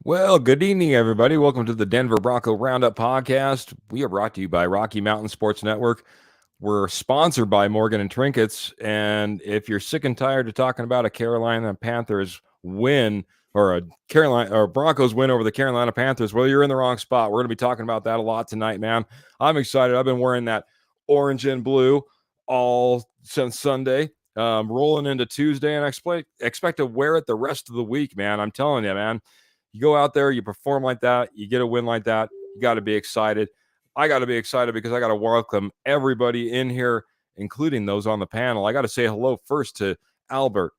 Well, good evening, everybody. Welcome to the Denver Bronco Roundup podcast. We are brought to you by Rocky Mountain Sports Network. We're sponsored by Morgan and Trinkets. And if you're sick and tired of talking about a Carolina Panthers win or a Broncos win over the Carolina Panthers, well, you're in the wrong spot. We're going to be talking about that a lot tonight, man. I'm excited. I've been wearing that orange and blue all since Sunday, rolling into Tuesday, and I expect to wear it the rest of the week, man. I'm telling you, man. You go out there, you perform like that, you get a win like that, you got to be excited. I got to be excited because I got to welcome everybody in here, including those on the panel. I got to say hello first to Albert,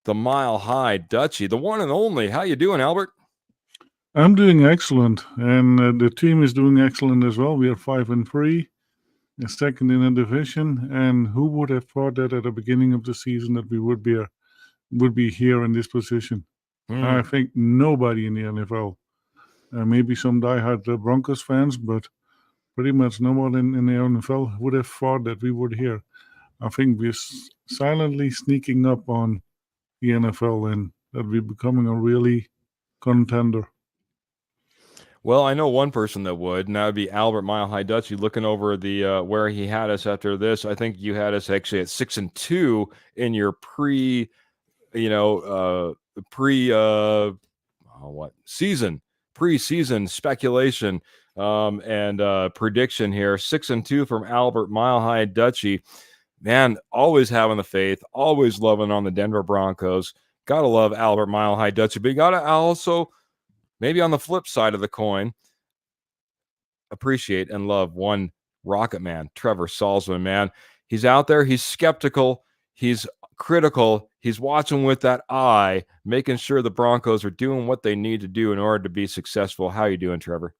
the Mile High Dutchie, the one and only. How you doing, Albert? I'm doing excellent, and the team is doing excellent as well. We are 5-3, second in the division, and who would have thought that at the beginning of the season that we would be here in this position? I think nobody in the NFL, maybe some diehard Broncos fans, but pretty much no one in the NFL would have thought that we would here. I think we're silently sneaking up on the NFL and that we're becoming a really contender. Well, I know one person that would, and that would be Albert Mile High Dutchie. Looking over the where he had us after this, I think you had us actually at 6-2 in your preseason speculation and prediction here. 6-2 from Albert Mile High Dutchie. Man, always having the faith, always loving on the Denver Broncos. Gotta love Albert Mile High Dutchie, but you gotta also, maybe on the flip side of the coin, appreciate and love one Rocket Man, Trevor Salzman, man. He's out there, he's skeptical, he's critical, he's watching with that eye, making sure the Broncos are doing what they need to do in order to be successful. How you doing, Trevor?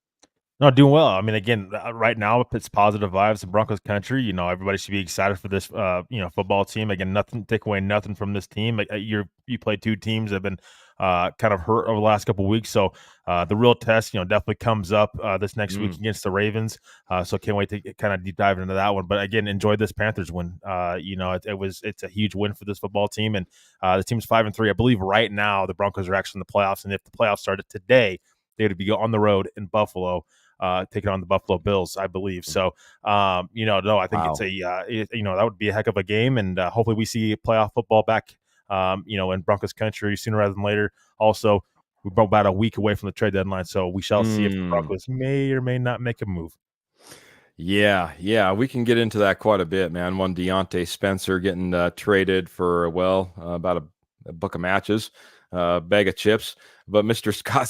No, doing well. I mean, again, right now it's positive vibes in Broncos country. You know, everybody should be excited for this, football team. Again, take away nothing from this team. You play two teams that have been kind of hurt over the last couple of weeks. So the real test, definitely comes up this next week against the Ravens. So can't wait to kind of deep dive into that one. But again, enjoyed this Panthers win. It's a huge win for this football team, and the team's 5-3. I believe right now the Broncos are actually in the playoffs, and if the playoffs started today, they would be on the road in Buffalo. Taking on the Buffalo Bills, I believe. So, I think it's that would be a heck of a game, and hopefully we see playoff football back, in Broncos country sooner rather than later. Also, we're about a week away from the trade deadline, so we shall see if the Broncos may or may not make a move. Yeah, we can get into that quite a bit, man. One Deontay Spencer getting traded for, about a book of matches, bag of chips. But Mr. Scott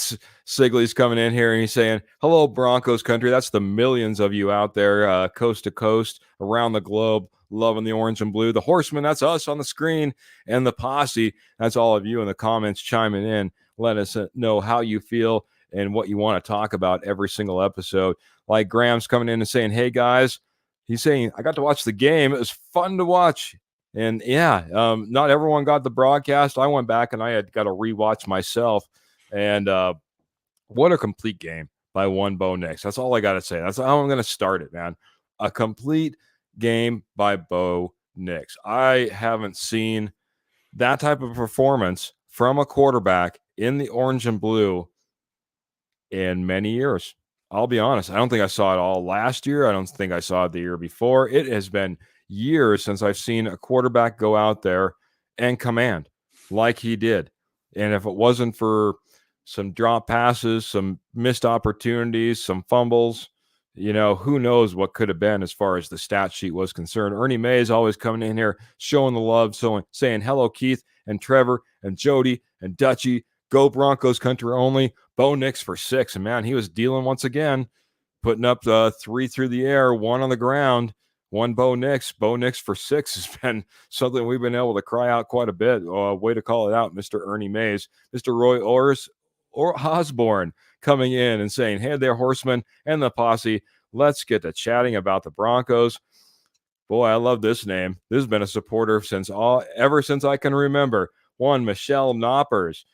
Sigley's coming in here and he's saying, hello, Broncos country. That's the millions of you out there, coast to coast, around the globe, loving the orange and blue. The Horsemen, that's us on the screen. And the Posse, that's all of you in the comments chiming in. Let us know how you feel and what you want to talk about every single episode. Like Graham's coming in and saying, hey, guys. He's saying, I got to watch the game. It was fun to watch. And, not everyone got the broadcast. I went back and I had got to rewatch myself. And what a complete game by one Bo Nix. That's all I got to say. That's how I'm going to start it, man. A complete game by Bo Nix. I haven't seen that type of performance from a quarterback in the orange and blue in many years. I'll be honest. I don't think I saw it all last year. I don't think I saw it the year before. It has been years since I've seen a quarterback go out there and command like he did. And if it wasn't for some drop passes, some missed opportunities, some fumbles. Who knows what could have been as far as the stat sheet was concerned. Ernie Mays always coming in here, showing the love, saying hello, Keith and Trevor and Jody and Dutchie. Go Broncos country only. Bo Nix for 6. And, man, he was dealing once again, putting up 3 through the air, 1 on the ground. 1 Bo Nix. Bo Nix for 6 has been something we've been able to cry out quite a bit. Way to call it out, Mr. Ernie Mays. Mr. Roy Osborne coming in and saying, hey there, horsemen and the posse. Let's get to chatting about the Broncos. Boy, I love this name. This has been a supporter ever since I can remember. One Michelle Knoppers.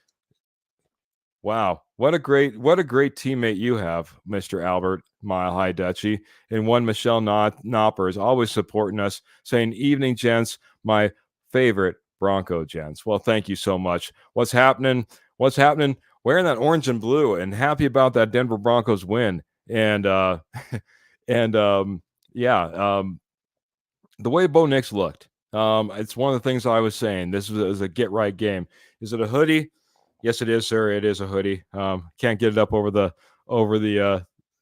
Wow, what a great teammate you have, Mr. Albert Mile High Dutchie. And one Michelle Knoppers, always supporting us, saying, evening, gents, my favorite Bronco gents. Well, thank you so much. What's happening? Wearing that orange and blue, and happy about that Denver Broncos win. And the way Bo Nix looked, it's one of the things I was saying. This was a get right game. Is it a hoodie? Yes, it is, sir. It is a hoodie. Can't get it up over the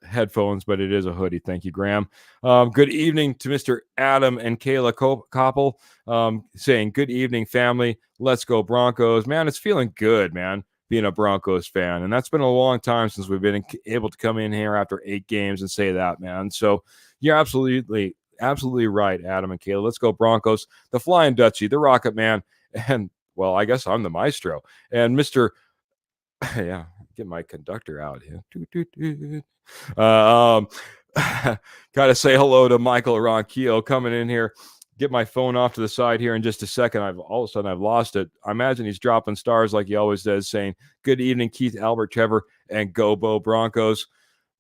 headphones, but it is a hoodie. Thank you, Graham. Good evening to Mr. Adam and Kayla Koppel, saying, good evening, family. Let's go Broncos. Man, it's feeling good, man, being a Broncos fan. And that's been a long time since we've been able to come in here after 8 games and say that, man. So you're absolutely right, Adam and Kayla. Let's go Broncos. The Flying Dutchie, the Rocket Man, and well, I guess I'm the maestro. And Mr. Yeah, get my conductor out here. Gotta say hello to Michael Ronquillo coming in here. Get my phone off to the side here in just a second. All of a sudden I've lost it. I imagine he's dropping stars like he always does, saying, good evening, Keith, Albert, Trevor, and go Bo Broncos.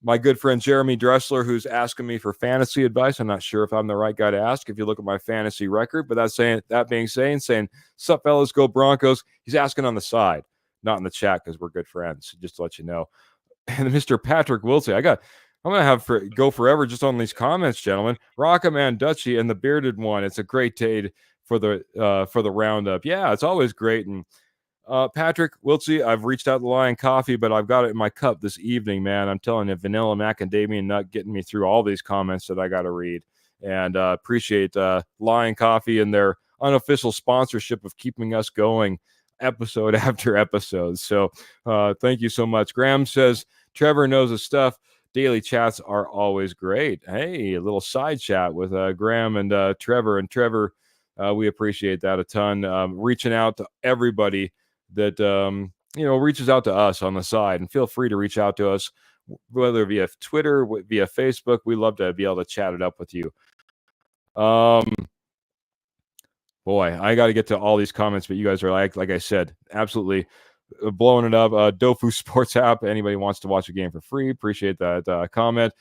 My good friend Jeremy Dressler, who's asking me for fantasy advice. I'm not sure if I'm the right guy to ask if you look at my fantasy record, but that being said, saying, sup, fellas, go Broncos. He's asking on the side, not in the chat, because we're good friends, just to let you know. And Mr. Patrick Wiltsey, I'm going to have go forever just on these comments, gentlemen. Rocketman Dutchie and the bearded one. It's a great day for the roundup. Yeah, it's always great. And Patrick Wiltsey, I've reached out to Lion Coffee, but I've got it in my cup this evening, man. I'm telling you, vanilla macadamia nut getting me through all these comments that I got to read. And appreciate Lion Coffee and their unofficial sponsorship of keeping us going episode after episode. So thank you so much. Graham says, Trevor knows his stuff. Daily chats are always great. Hey, a little side chat with Graham and Trevor. And Trevor, we appreciate that a ton. Reaching out to everybody that reaches out to us on the side, and feel free to reach out to us, whether via Twitter, via Facebook. We love to be able to chat it up with you. Boy, I got to get to all these comments, but you guys are like I said, absolutely blowing it up. Dofu Sports app. Anybody wants to watch a game for free? Appreciate that comment.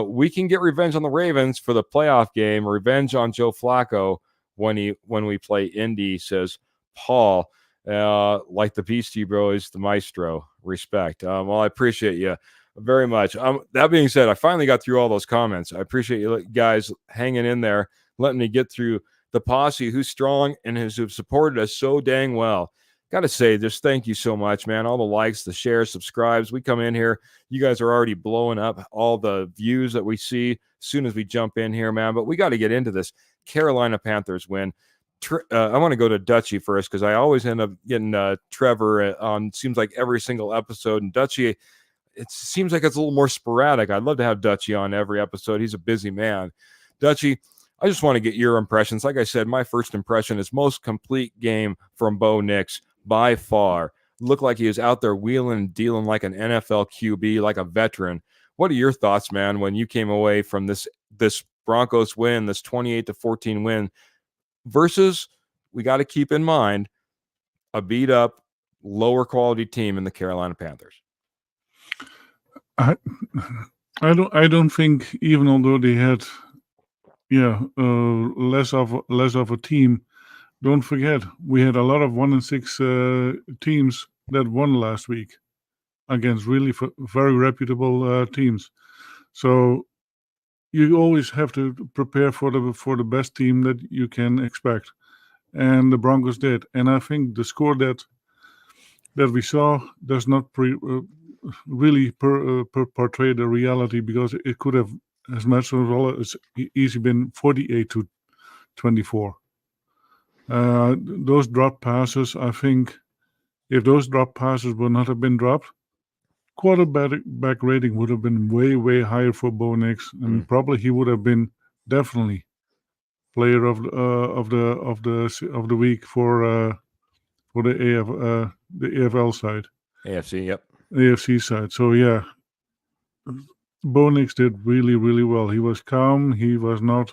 We can get revenge on the Ravens for the playoff game. Revenge on Joe Flacco when we play Indy, says Paul. Like the Beastie Bros, the maestro. Respect. Well, I appreciate you very much. That being said, I finally got through all those comments. I appreciate you guys hanging in there, letting me get through the posse who's strong and who've supported us so dang well. Got to say, just thank you so much, man. All the likes, the shares, subscribes. We come in here. You guys are already blowing up all the views that we see as soon as we jump in here, man. But we got to get into this Carolina Panthers win. I want to go to Dutchie first, because I always end up getting Trevor on, seems like every single episode. And Dutchie, it seems like it's a little more sporadic. I'd love to have Dutchie on every episode. He's a busy man. Dutchie, I just want to get your impressions. Like I said, my first impression is most complete game from Bo Nix by far. Looked like he was out there wheeling and dealing like an NFL QB, like a veteran. What are your thoughts, man, when you came away from this Broncos win, this 28-14 win, versus, we got to keep in mind, a beat up, lower quality team in the Carolina Panthers? I don't think, even although they had less of a team, don't forget we had a lot of 1-6 teams that won last week against really very reputable teams. So you always have to prepare for the best team that you can expect, and the Broncos did. And I think the score that that we saw does not really portray the reality, because it could have as much as well as easily been 48-24. Those drop passes, I think, if those drop passes would not have been dropped, quarterback rating would have been way, way higher for Bo Nix, and probably he would have been definitely player of the week for the AFL side, AFC. Yep. AFC side. So yeah, Bo Nix did really, really well. He was calm. He was not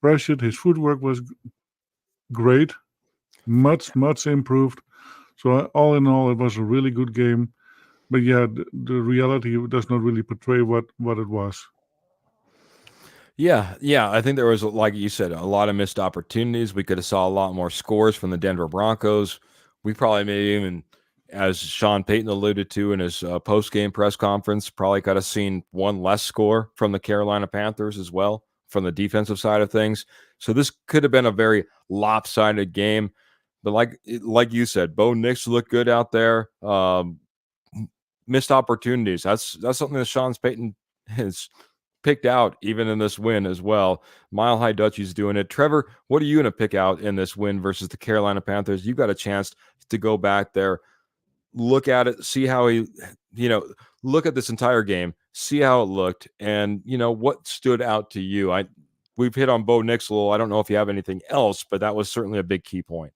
pressured. His footwork was great, much improved. So all in all, it was a really good game. But yeah, the reality does not really portray what it was. Yeah. I think there was, like you said, a lot of missed opportunities. We could have saw a lot more scores from the Denver Broncos. We probably maybe even, as Sean Payton alluded to in his post-game press conference, probably could have seen one less score from the Carolina Panthers as well, from the defensive side of things. So this could have been a very lopsided game. But like you said, Bo Nix looked good out there. Missed opportunities. That's something that Sean Payton has picked out even in this win as well. Mile High Dutchie's doing it. Trevor, what are you going to pick out in this win versus the Carolina Panthers? You got a chance to go back there, look at it, see how look at this entire game, see how it looked, and what stood out to you. We've hit on Bo Nix a little. I don't know if you have anything else, but that was certainly a big key point.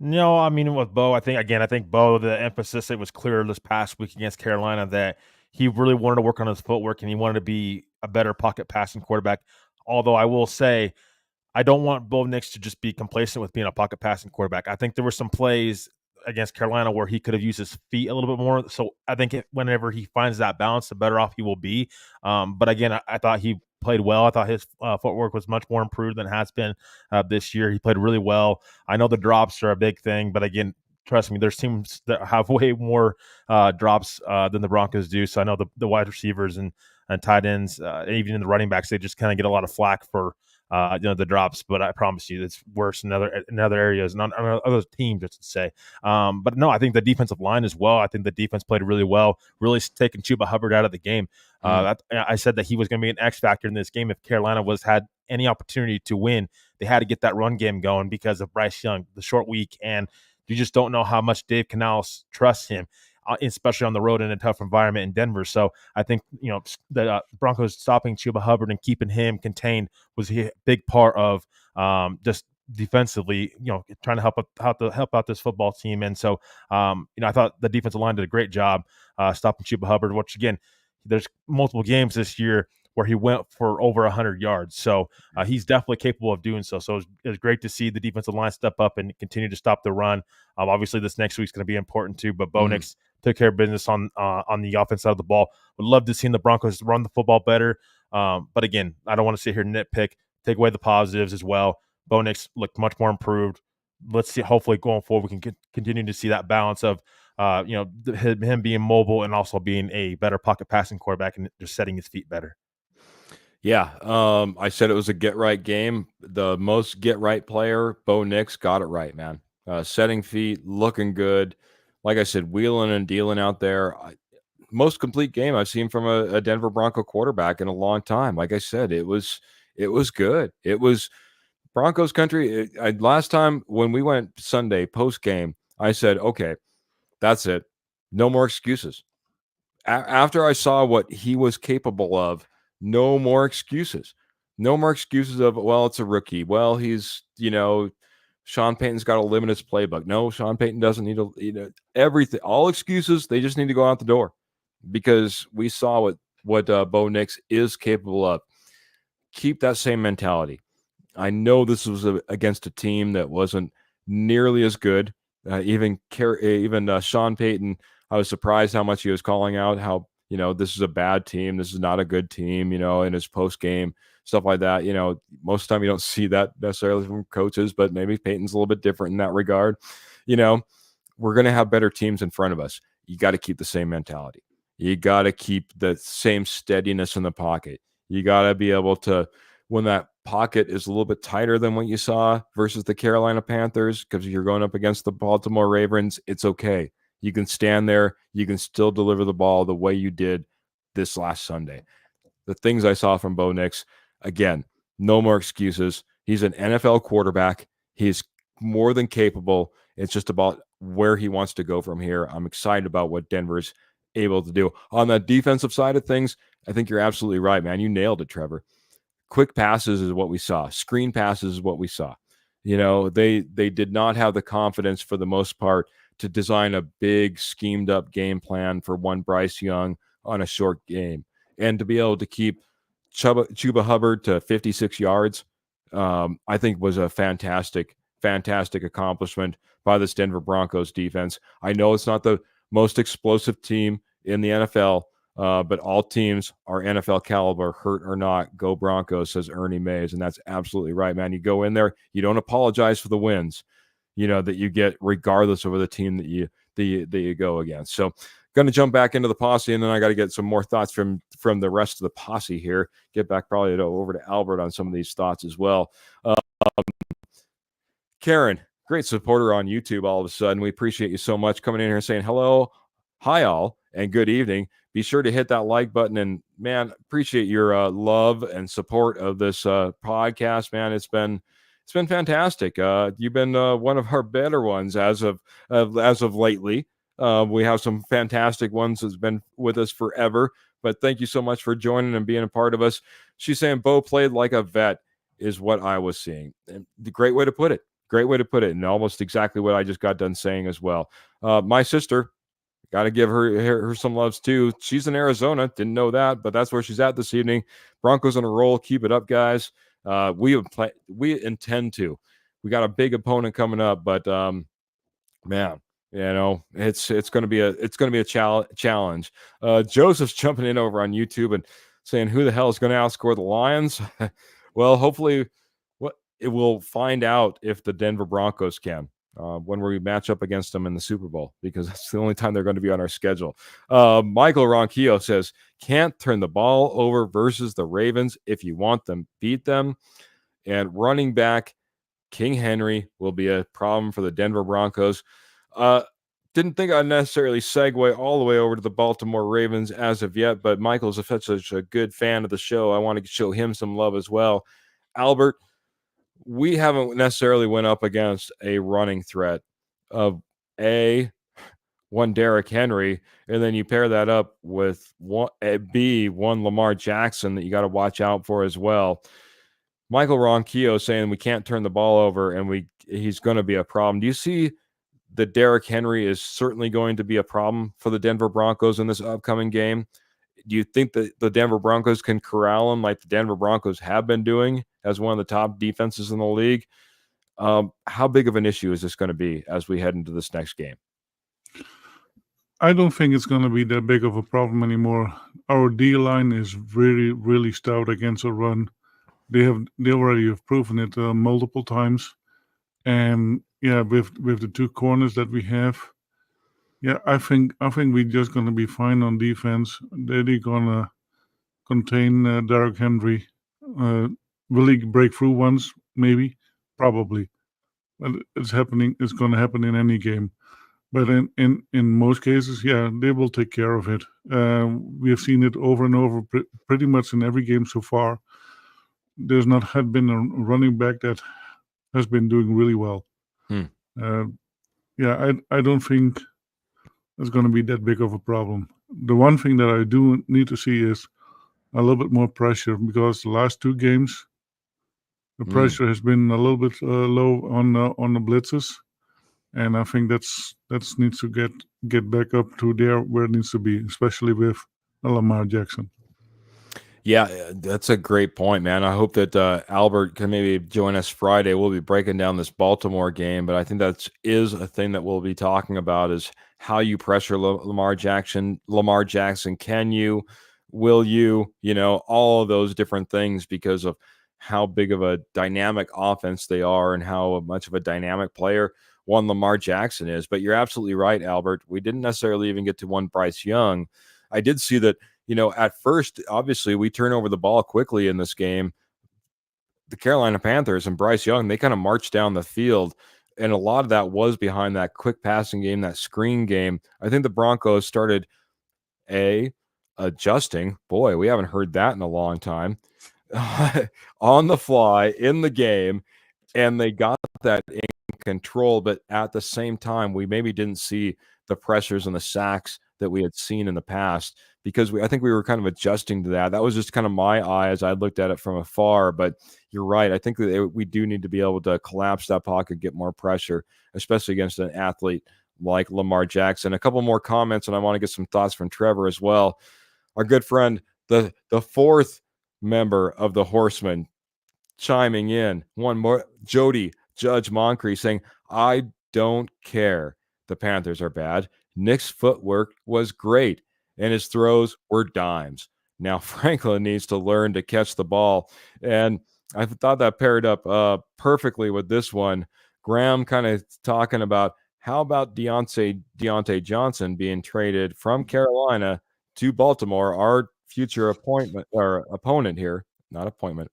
No, I mean, with Bo, I think Bo, the emphasis, it was clear this past week against Carolina that he really wanted to work on his footwork and he wanted to be a better pocket passing quarterback. Although I will say, I don't want Bo Nix to just be complacent with being a pocket passing quarterback. I think there were some plays against Carolina where he could have used his feet a little bit more. So I think whenever he finds that balance, the better off he will be. But again, I thought he played well. I thought his footwork was much more improved than it has been this year. He played really well. I know the drops are a big thing, but again, trust me, there's teams that have way more drops than the Broncos do. So I know the wide receivers and tight ends, even in the running backs, they just kind of get a lot of flack for the drops, but I promise you it's worse in other areas and on other teams, I should say. But no, I think the defensive line as well. I think the defense played really well, really taking Chuba Hubbard out of the game. I said that he was going to be an X factor in this game. If Carolina had any opportunity to win, they had to get that run game going because of Bryce Young, the short week, and you just don't know how much Dave Canales trusts him, especially on the road in a tough environment in Denver. So I think, the Broncos stopping Chuba Hubbard and keeping him contained was a big part of just defensively, trying to help out this football team. And so, I thought the defensive line did a great job stopping Chuba Hubbard, which again, there's multiple games this year where he went for over 100 yards. So he's definitely capable of doing so. So it was great to see the defensive line step up and continue to stop the run. Obviously, this next week's going to be important too, but Bo Nix took care of business on the offense side of the ball. Would love to see the Broncos run the football better. But again, I don't want to sit here and nitpick. Take away the positives as well. Bo Nix looked much more improved. Let's see. Hopefully, going forward, we can continue to see that balance of him being mobile and also being a better pocket passing quarterback and just setting his feet better. Yeah, I said it was a get-right game. The most get-right player, Bo Nix, got it right, man. Setting feet, looking good. Like I said, wheeling and dealing out there. Most complete game I've seen from a Denver Bronco quarterback in a long time. Like I said, it was good. It was Broncos country. Last time when we went Sunday post-game, I said, okay, that's it. No more excuses. After I saw what he was capable of, no more excuses. No more excuses of, well, it's a rookie. Well, he's, Sean Payton's got to limit his playbook. No, Sean Payton doesn't need to, everything. All excuses, they just need to go out the door because we saw what Bo Nix is capable of. Keep that same mentality. I know this was against a team that wasn't nearly as good. Even Sean Payton, I was surprised how much he was calling out how, this is a bad team. This is not a good team, in his post game, stuff like that. Most of the time you don't see that necessarily from coaches, but maybe Payton's a little bit different in that regard. We're going to have better teams in front of us. You got to keep the same mentality. You got to keep the same steadiness in the pocket. You got to be able to, when that pocket is a little bit tighter than what you saw versus the Carolina Panthers, because you're going up against the Baltimore Ravens, it's okay. You can stand there. You can still deliver the ball the way you did this last Sunday. The things I saw from Bo Nix, again, no more excuses. He's an NFL quarterback. He's more than capable. It's just about where he wants to go from here. I'm excited about what Denver's able to do. On the defensive side of things, I think you're absolutely right, man. You nailed it, Trevor. Quick passes is what we saw. Screen passes is what we saw. They did not have the confidence for the most part to design a big schemed up game plan for one Bryce Young on a short game. And to be able to keep Chuba Hubbard to 56 yards, I think was a fantastic accomplishment by this Denver Broncos defense. I know it's not the most explosive team in the NFL, but all teams are NFL caliber, hurt or not. Go Broncos, says Ernie Mays, and that's absolutely right, man. You go in there, you don't apologize for the wins, that you get regardless of the team that you go against. So, going to jump back into the posse, and then I got to get some more thoughts from the rest of the posse here. Get back probably over to Albert on some of these thoughts as well. Karen, great supporter on YouTube all of a sudden. We appreciate you so much coming in here saying hello, hi all, and good evening. Be sure to hit that like button, and man, appreciate your love and support of this podcast, man. It's been fantastic. You've been one of our better ones as of lately. We have some fantastic ones that's been with us forever, but thank you so much for joining and being a part of us. She's saying Bo played like a vet is what I was seeing. And the great way to put it, and almost exactly what I just got done saying as well. My sister, got to give her some loves too. She's in Arizona. Didn't know that, but that's where she's at this evening. Broncos on a roll. Keep it up, guys. We intend to. We got a big opponent coming up, but man, it's going to be a challenge. Joseph's jumping in over on YouTube and saying, "Who the hell is going to outscore the Lions?" Well, hopefully, we'll find out if the Denver Broncos can. When we match up against them in the Super Bowl, because that's the only time they're going to be on our schedule. Michael Ronquillo says, can't turn the ball over versus the Ravens. If you want them, beat them. And running back King Henry will be a problem for the Denver Broncos. Didn't think I'd necessarily segue all the way over to the Baltimore Ravens as of yet, but Michael's such a good fan of the show. I want to show him some love as well. Albert, we haven't necessarily went up against a running threat of one Derrick Henry, and then you pair that up with one Lamar Jackson that you got to watch out for as well. Michael Ronquillo saying we can't turn the ball over and he's going to be a problem. Do you see that Derrick Henry is certainly going to be a problem for the Denver Broncos in this upcoming game? Do you think that the Denver Broncos can corral him like the Denver Broncos have been doing as one of the top defenses in the league? How big of an issue is this going to be as we head into this next game? I don't think it's going to be that big of a problem anymore. Our D-line is really, really stout against a run. They already have proven it multiple times. And yeah, with the two corners that we have, yeah, I think we're just going to be fine on defense. They're going to contain Derrick Henry. Will he break through once? Maybe, probably. But it's happening. It's going to happen in any game. But in most cases, yeah, they will take care of it. We have seen it over and over, pretty much in every game so far. There's not had been a running back that has been doing really well. Yeah, I don't think it's going to be that big of a problem. The one thing that I do need to see is a little bit more pressure, because the last two games, the pressure has been a little bit low on the blitzes, and I think that needs to get back up to there where it needs to be, especially with Lamar Jackson. Yeah, that's a great point, man. I hope that Albert can maybe join us Friday. We'll be breaking down this Baltimore game, but I think that is a thing that we'll be talking about, is how you pressure Lamar Jackson. Lamar Jackson, can you? Will you? All of those different things, because of how big of a dynamic offense they are and how much of a dynamic player one Lamar Jackson is. But you're absolutely right, Albert. We didn't necessarily even get to one Bryce Young. I did see that, at first, obviously, we turn over the ball quickly in this game. The Carolina Panthers and Bryce Young, they kind of marched down the field And a lot of that was behind that quick passing game, that screen game. I think the Broncos started adjusting. Boy, we haven't heard that in a long time. On the fly in the game, and they got that in control, but at the same time, we maybe didn't see the pressures and the sacks that we had seen in the past because I think we were kind of adjusting to that. That was just kind of my eye as I looked at it from afar. But you're right. I think that we do need to be able to collapse that pocket, get more pressure, especially against an athlete like Lamar Jackson. A couple more comments, and I want to get some thoughts from Trevor as well. Our good friend, the fourth member of the Horsemen, chiming in. One more, Judge Moncrief saying, I don't care. The Panthers are bad. Nick's footwork was great, and his throws were dimes. Now Franklin needs to learn to catch the ball. And I thought that paired up perfectly with this one. Graham kind of talking about how about Deontay Johnson being traded from Carolina to Baltimore, our future appointment or opponent here, not appointment.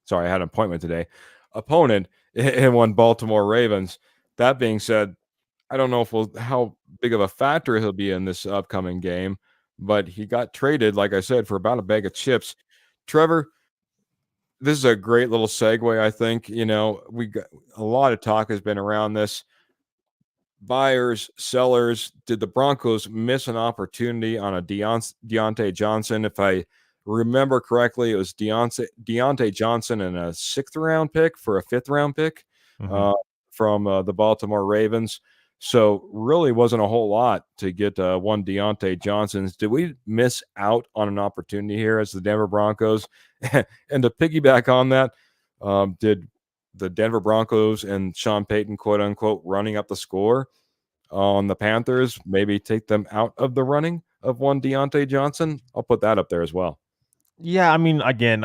Sorry, I had an appointment today. Opponent in one Baltimore Ravens. That being said, I don't know how big of a factor he'll be in this upcoming game, but he got traded, like I said, for about a bag of chips. Trevor, this is a great little segue, I think. We got a lot of talk has been around this. Buyers, sellers, did the Broncos miss an opportunity on a Deontay Johnson? If I remember correctly, it was Deontay Johnson and a 6th round pick for a 5th round pick from the Baltimore Ravens. So really wasn't a whole lot to get one Deontay Johnson's. Did we miss out on an opportunity here as the Denver Broncos? And to piggyback on that, did the Denver Broncos and Sean Payton, quote unquote, running up the score on the Panthers, maybe take them out of the running of one Deontay Johnson? I'll put that up there as well. Yeah, I mean, again,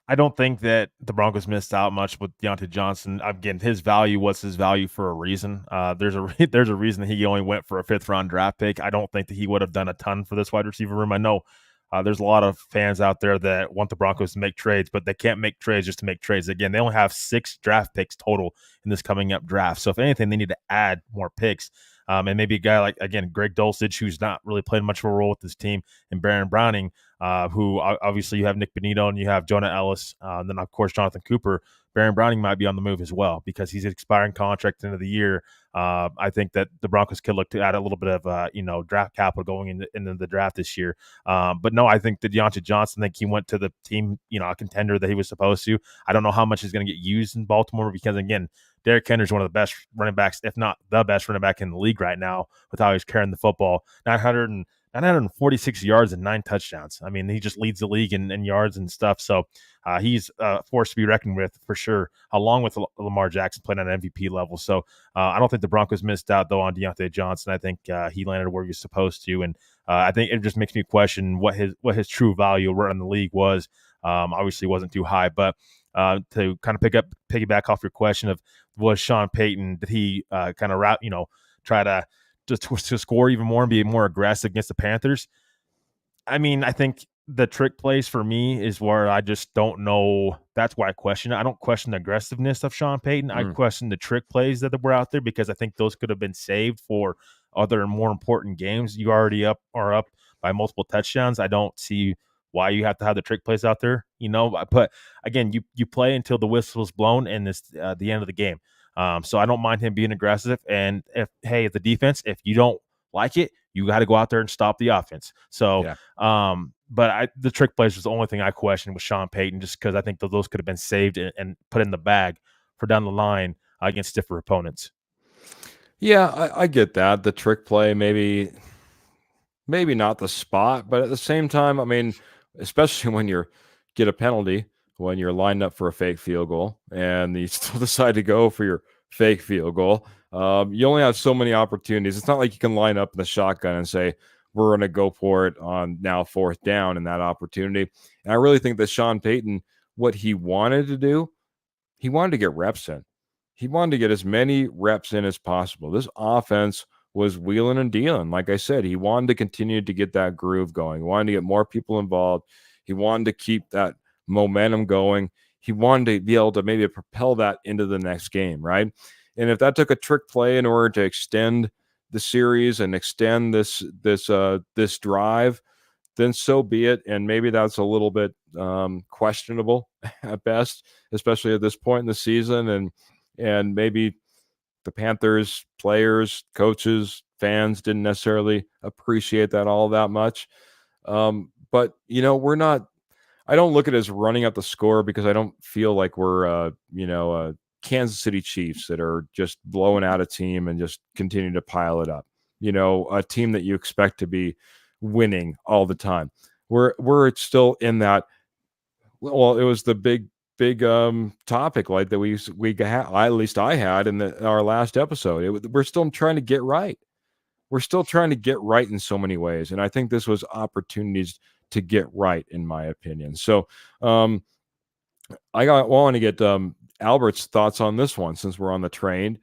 I don't think that the Broncos missed out much with Deontay Johnson. Again, his value was his value for a reason. There's a reason that he only went for a 5th round draft pick. I don't think that he would have done a ton for this wide receiver room. I know there's a lot of fans out there that want the Broncos to make trades, but they can't make trades just to make trades. Again, they only have 6 draft picks total in this coming up draft. So if anything, they need to add more picks. And maybe a guy like, again, Greg Dulcich, who's not really playing much of a role with this team, and Baron Browning, who obviously you have Nick Benito and you have Jonah Ellis, and then, of course, Jonathan Cooper. Baron Browning might be on the move as well because he's an expiring contract at the end of the year. I think that the Broncos could look to add a little bit of, draft capital going into the draft this year. But no, I think that Deontay Johnson, I think he went to the team, a contender that he was supposed to. I don't know how much is going to get used in Baltimore because, again, Derrick Henry is one of the best running backs, if not the best running back in the league right now with how he's carrying the football. 946 yards and 9 touchdowns. I mean, he just leads the league in yards and stuff. So he's a force to be reckoned with for sure, along with Lamar Jackson playing at an MVP level. So I don't think the Broncos missed out, though, on Deontay Johnson. I think he landed where he was supposed to. And I think it just makes me question what his true value around the league was. Obviously, wasn't too high. But to kind of piggyback off your question of was Sean Payton, did he kind of try to score even more and be more aggressive against the Panthers? I mean, I think the trick plays for me is where I just don't know. That's why I question it. I don't question the aggressiveness of Sean Payton. I question the trick plays that were out there because I think those could have been saved for other and more important games. You already are up by multiple touchdowns. I don't see why you have to have the trick plays out there, But again, you play until the whistle's blown and it's the end of the game. So I don't mind him being aggressive. And the defense, if you don't like it, you got to go out there and stop the offense. So, yeah. But the trick plays was the only thing I questioned with Sean Payton, just because I think those could have been saved and put in the bag for down the line against different opponents. Yeah, I get that. The trick play, maybe not the spot, but at the same time, I mean, especially when you get a penalty, when you're lined up for a fake field goal and you still decide to go for your fake field goal, you only have so many opportunities. It's not like you can line up in the shotgun and say, we're going to go for it on now 4th down in that opportunity. And I really think that Sean Payton, what he wanted to do, he wanted to get reps in. He wanted to get as many reps in as possible. This offense was wheeling and dealing. Like I said, he wanted to continue to get that groove going. He wanted to get more people involved. He wanted to keep that momentum going. He wanted to be able to maybe propel that into the next game, right? And if that took a trick play in order to extend the series and extend this drive, then so be it. And maybe that's a little bit questionable at best, especially at this point in the season. And maybe the Panthers players, coaches, fans didn't necessarily appreciate that all that much. But we're not. I don't look at it as running up the score, because I don't feel like we're Kansas City Chiefs that are just blowing out a team and just continue to pile it up. A team that you expect to be winning all the time. We're still in that. Well, it was the big topic like that we got, at least I had in our last episode. We're still trying to get right. We're still trying to get right in so many ways, and I think this was opportunities to get right, in my opinion. So I want to get Albert's thoughts on this one, since we're on the trade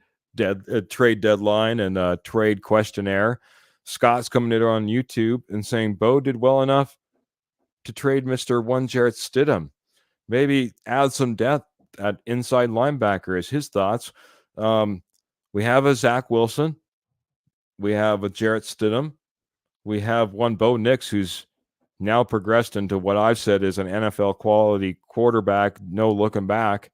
deadline and trade questionnaire. Scott's coming in on YouTube and saying Bo did well enough to trade Mr. One Jarrett Stidham. Maybe add some depth at inside linebacker is his thoughts. We have a Zach Wilson. We have a Jarrett Stidham. We have one Bo Nix, who's now progressed into what I've said is an NFL quality quarterback, no looking back.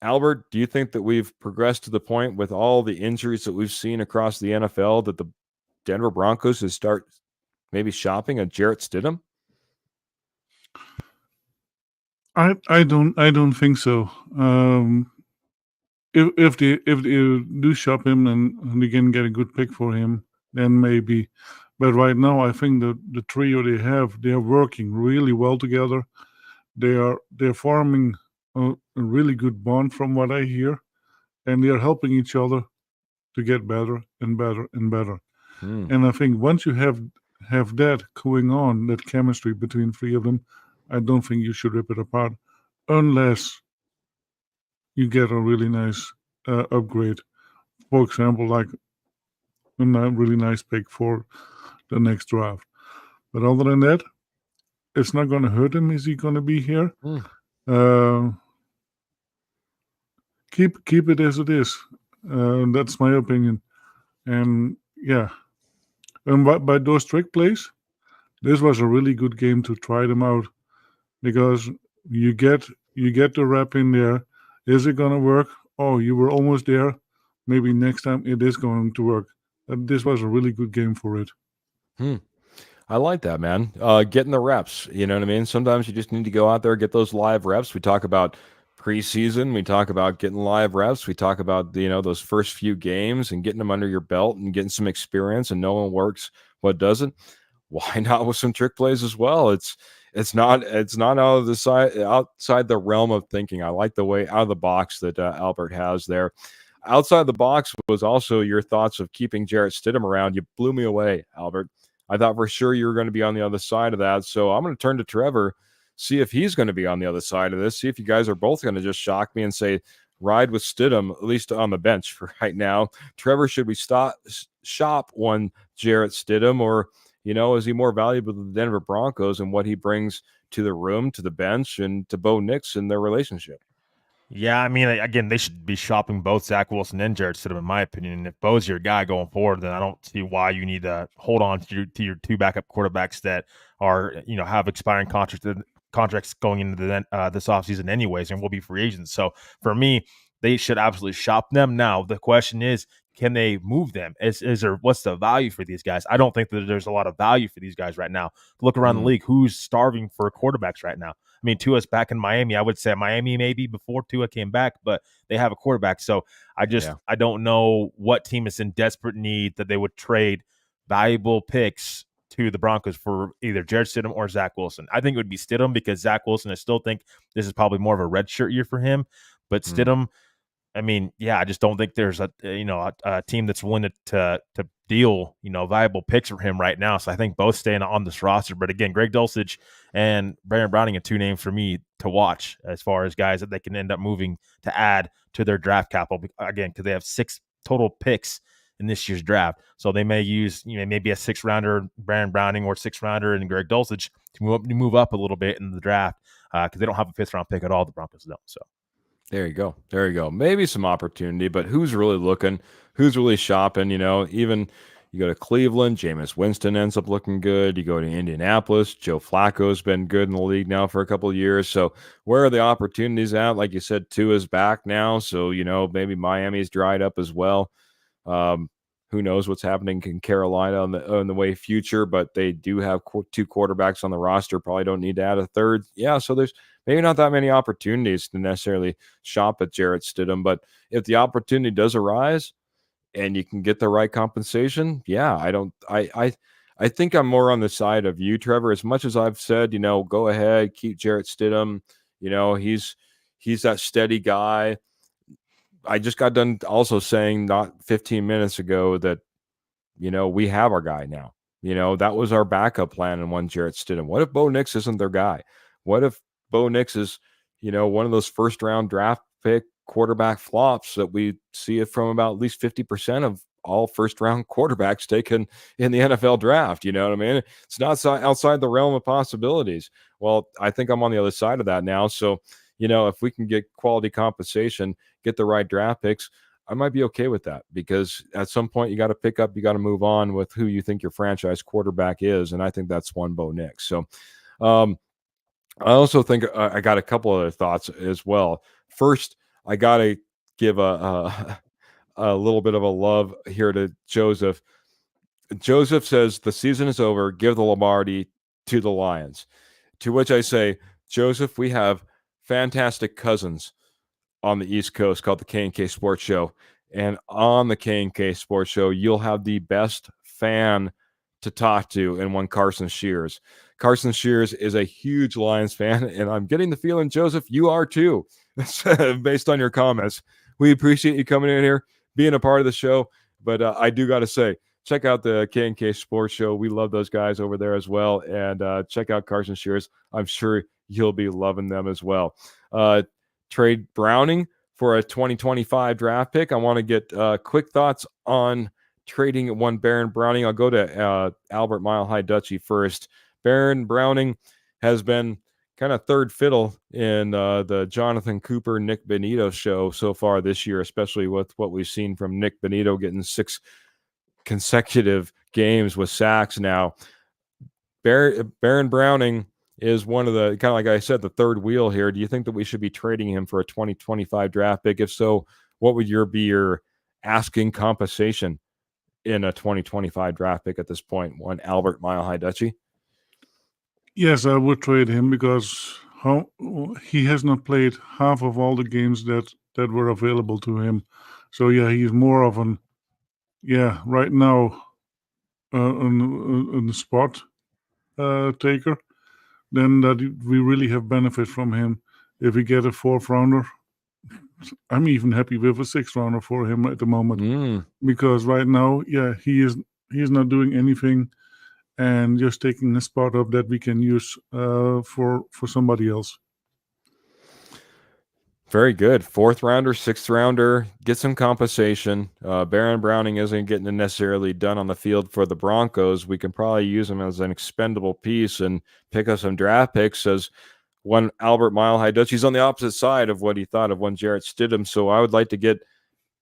Albert, do you think that we've progressed to the point with all the injuries that we've seen across the NFL that the Denver Broncos should start maybe shopping a Jarrett Stidham? I don't think so. If they do shop him and again get a good pick for him, then maybe. But right now, I think the trio they are working really well together. They're forming a really good bond, from what I hear, and they are helping each other to get better and better and better. And I think once you have that going on, that chemistry between three of them, I don't think you should rip it apart, unless you get a really nice upgrade. For example, like a really nice pick for the next draft. But other than that, it's not going to hurt him. Is he going to be here? Keep it as it is. That's my opinion. And yeah, and by those trick plays, this was a really good game to try them out, because you get the rep in there. Is it going to work? Oh, you were almost there. Maybe next time it is going to work. This was a really good game for it. I like that, man. Getting the reps, you know what I mean? Sometimes you just need to go out there, get those live reps. We talk about preseason. We talk about getting live reps. We talk about, those first few games and getting them under your belt and getting some experience and knowing what works, what doesn't. Why not with some trick plays as well? It's not outside the realm of thinking. I like the way out of the box that Albert has there. Outside the box was also your thoughts of keeping Jarrett Stidham around. You blew me away, Albert. I thought for sure you were going to be on the other side of that. So I'm going to turn to Trevor, see if he's going to be on the other side of this, see if you guys are both going to just shock me and say, ride with Stidham, at least on the bench for right now. Trevor, should we shop one Jarrett Stidham, or, is he more valuable to the Denver Broncos and what he brings to the room, to the bench, and to Bo Nix in their relationship? Yeah, I mean, again, they should be shopping both Zach Wilson and Jarrett Stidham, in my opinion. And if Bo's your guy going forward, then I don't see why you need to hold on to your two backup quarterbacks that are, have expiring contracts going into this offseason anyways, and will be free agents. So for me, they should absolutely shop them. Now, the question is, can they move them? Is there, what's the value for these guys? I don't think that there's a lot of value for these guys right now. Look around the league, who's starving for quarterbacks right now? I mean, Tua's back in Miami. I would say Miami maybe before Tua came back, but they have a quarterback. So I don't know what team is in desperate need that they would trade valuable picks to the Broncos for either Jarrett Stidham or Zach Wilson. I think it would be Stidham, because Zach Wilson, I still think this is probably more of a redshirt year for him. But Stidham, I mean, I just don't think there's a team that's willing to deal, viable picks for him right now. So I think both staying on this roster. But again, Greg Dulcich and Brandon Browning are two names for me to watch as far as guys that they can end up moving to add to their draft capital. Again, because they have 6 total picks in this year's draft. So they may use, maybe a 6th-rounder, Brandon Browning, or 6th-rounder and Greg Dulcich to move up a little bit in the draft, because they don't have a 5th-round pick at all. The Broncos don't. So. There you go. There you go. Maybe some opportunity, but who's really looking? Who's really shopping? Even you go to Cleveland, Jameis Winston ends up looking good. You go to Indianapolis, Joe Flacco's been good in the league now for a couple of years. So where are the opportunities at? Like you said, Tua's back now. So, maybe Miami's dried up as well. Um, who knows what's happening in Carolina on the way future, but they do have two quarterbacks on the roster. Probably don't need to add a third. Yeah, so there's maybe not that many opportunities to necessarily shop at Jarrett Stidham, but if the opportunity does arise and you can get the right compensation, yeah, I think I'm more on the side of you, Trevor. As much as I've said, go ahead, keep Jarrett Stidham. He's that steady guy. I just got done also saying not 15 minutes ago that, we have our guy now. That was our backup plan in one Jarrett Stidham. What if Bo Nix isn't their guy? What if Bo Nix is, one of those first round draft pick quarterback flops that we see it from about at least 50% of all first round quarterbacks taken in the NFL draft? You know what I mean? It's not outside the realm of possibilities. Well, I think I'm on the other side of that now. So, if we can get quality compensation, get the right draft picks, I might be okay with that, because at some point you got to move on with who you think your franchise quarterback is. And I think that's one Bo Nix. So, I also think I got a couple other thoughts as well. First, I got to give a little bit of a love here to Joseph. Joseph says the season is over. Give the Lombardi to the Lions. To which I say, Joseph, we have fantastic cousins on the East Coast called the K&K Sports Show. And on the K&K Sports Show, you'll have the best fan to talk to in one Carson Shears. Carson Shears is a huge Lions fan, and I'm getting the feeling, Joseph, you are too, based on your comments. We appreciate you coming in here, being a part of the show, but I do got to say, check out the K&K Sports Show. We love those guys over there as well, and check out Carson Shears. I'm sure you'll be loving them as well. Trade Browning for a 2025 draft pick. I want to get quick thoughts on trading one Baron Browning. I'll go to Albert Mile High Dutchie first. Baron Browning has been kind of third fiddle in the Jonathan Cooper, Nick Benito show so far this year, especially with what we've seen from Nick Benito getting 6 consecutive games with sacks now. Baron Browning is one of the, kind of like I said, the third wheel here. Do you think that we should be trading him for a 2025 draft pick? If so, what would be your asking compensation in a 2025 draft pick at this point? One Albert Mile High Dutchie? Yes, I would trade him, because he has not played half of all the games that were available to him. So yeah, he's more of an right now an spot taker than that we really have benefit from him. If we get a 4th rounder, I'm even happy with a 6th rounder for him at the moment, because right now, he's not doing anything and just taking a spot up that we can use for somebody else. Very good. 4th rounder, 6th rounder, get some compensation. Baron Browning isn't getting necessarily done on the field for the Broncos. We can probably use him as an expendable piece and pick up some draft picks. As one Albert Mile High Dutch, he's on the opposite side of what he thought of one Jarrett Stidham. So I would like to get,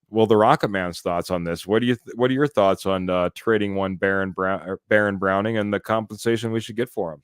the Rocket Man's thoughts on this. What are your thoughts on trading one Baron Browning and the compensation we should get for him?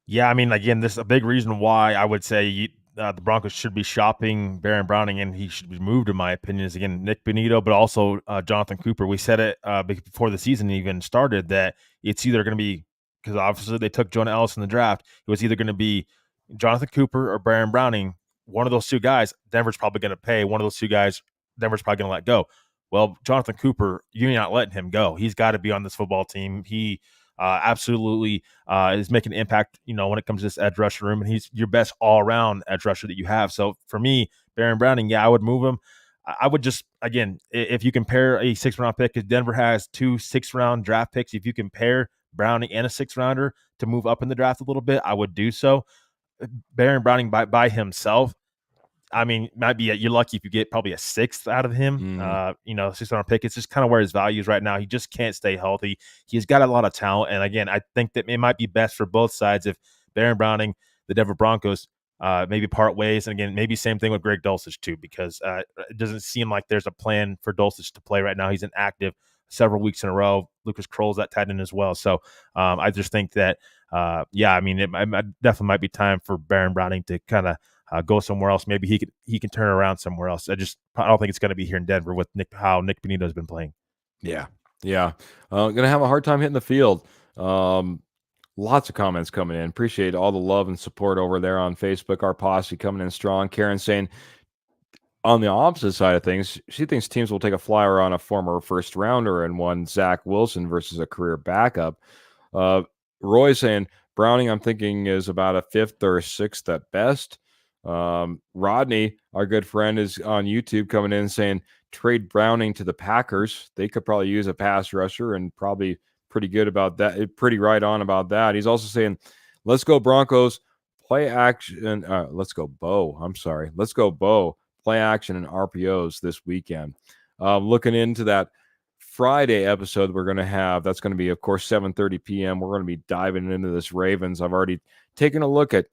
Yeah, I mean, again, this is a big reason why I would say the Broncos should be shopping Baron Browning, and he should be moved, in my opinion, is, again, Nick Benito, but also Jonathan Cooper. We said it before the season even started that it's either going to be, because obviously they took Jonah Ellis in the draft, it was either going to be Jonathan Cooper or Baron Browning. One of those two guys, Denver's probably going to pay. One of those two guys, Denver's probably going to let go. Well, Jonathan Cooper, you're not letting him go. He's got to be on this football team. He absolutely is making an impact, when it comes to this edge rusher room, and he's your best all-around edge rusher that you have. So for me, Baron Browning, I would move him. I would just, again, if you compare a 6th round pick, because Denver has 2 6th round draft picks, if you compare Browning and a 6th rounder to move up in the draft a little bit, I would do so. Baron Browning by himself, I mean, might be you're lucky if you get probably a 6th out of him. 6th round pick. It's just kind of where his value is right now. He just can't stay healthy. He's got a lot of talent, and again, I think that it might be best for both sides if Baron Browning, the Denver Broncos, maybe part ways. And again, maybe same thing with Greg Dulcich too, because it doesn't seem like there's a plan for Dulcich to play right now. He's inactive several weeks in a row. Lucas Kroll's that tight end as well. So I just think that, I mean, it definitely might be time for Baron Browning to kind of go somewhere else. Maybe he can turn around somewhere else. I don't think it's going to be here in Denver with how Nick Bonito has been playing. Yeah. Gonna have a hard time hitting the field. Lots of comments coming in. Appreciate all the love and support over there on Facebook. Our posse coming in strong. Karen saying, on the opposite side of things, she thinks teams will take a flyer on a former first rounder and one Zach Wilson versus a career backup. Roy saying Browning, I'm thinking, is about a 5th or 6th at best. Rodney, our good friend, is on YouTube coming in saying trade Browning to the Packers. They could probably use a pass rusher, and probably pretty good about that. Pretty right on about that. He's also saying, let's go Broncos, play action. Let's go Bo. I'm sorry. Let's go Bo. Play action and RPOs this weekend. Looking into that Friday episode we're going to have, that's going to be, of course, 7:30 p.m. We're going to be diving into this Ravens. I've already taken a look at,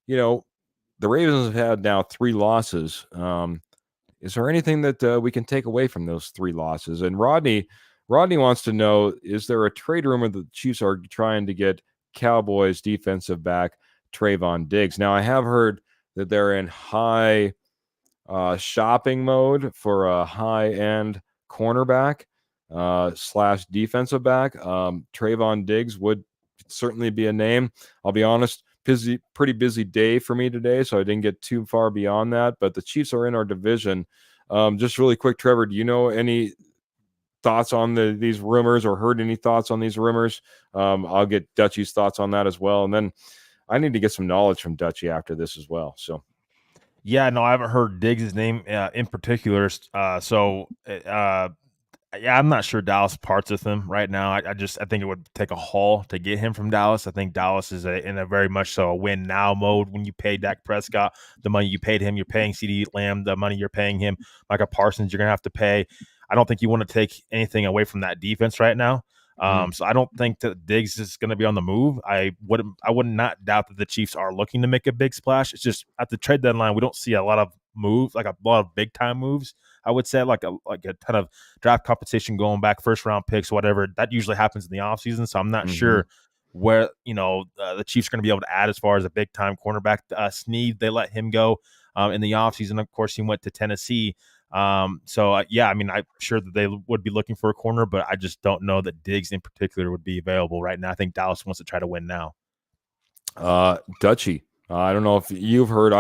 the Ravens have had now 3 losses. Is there anything that we can take away from those 3 losses? And Rodney wants to know, is there a trade rumor that the Chiefs are trying to get Cowboys defensive back Trayvon Diggs? Now, I have heard that they're in high shopping mode for a high-end cornerback / defensive back. Trayvon Diggs would certainly be a name. I'll be honest, pretty busy day for me today, so I didn't get too far beyond that. But the Chiefs are in our division. Just really quick, Trevor, do you know any thoughts on these rumors, or heard any thoughts on these rumors? I'll get Dutchy's thoughts on that as well, and then I need to get some knowledge from Dutchy after this as well. So. Yeah, no, I haven't heard Diggs' name in particular. I'm not sure Dallas parts with him right now. I think it would take a haul to get him from Dallas. I think Dallas is in a very much so a win now mode. When you pay Dak Prescott the money you paid him, you're paying CeeDee Lamb the money you're paying him. Micah Parsons, you're gonna have to pay. I don't think you want to take anything away from that defense right now. So I don't think that Diggs is going to be on the move. I would not doubt that the Chiefs are looking to make a big splash. It's just at the trade deadline, we don't see a lot of moves, like a lot of big time moves. I would say like a ton of draft compensation going back, first round picks, whatever. That usually happens in the offseason. So I'm not sure where the Chiefs are going to be able to add as far as a big time cornerback. Snead, they let him go in the offseason. Of course, he went to Tennessee. I'm sure that they would be looking for a corner, but I just don't know that Diggs in particular would be available right now. I think Dallas wants to try to win now. Dutchy, I don't know if you've heard.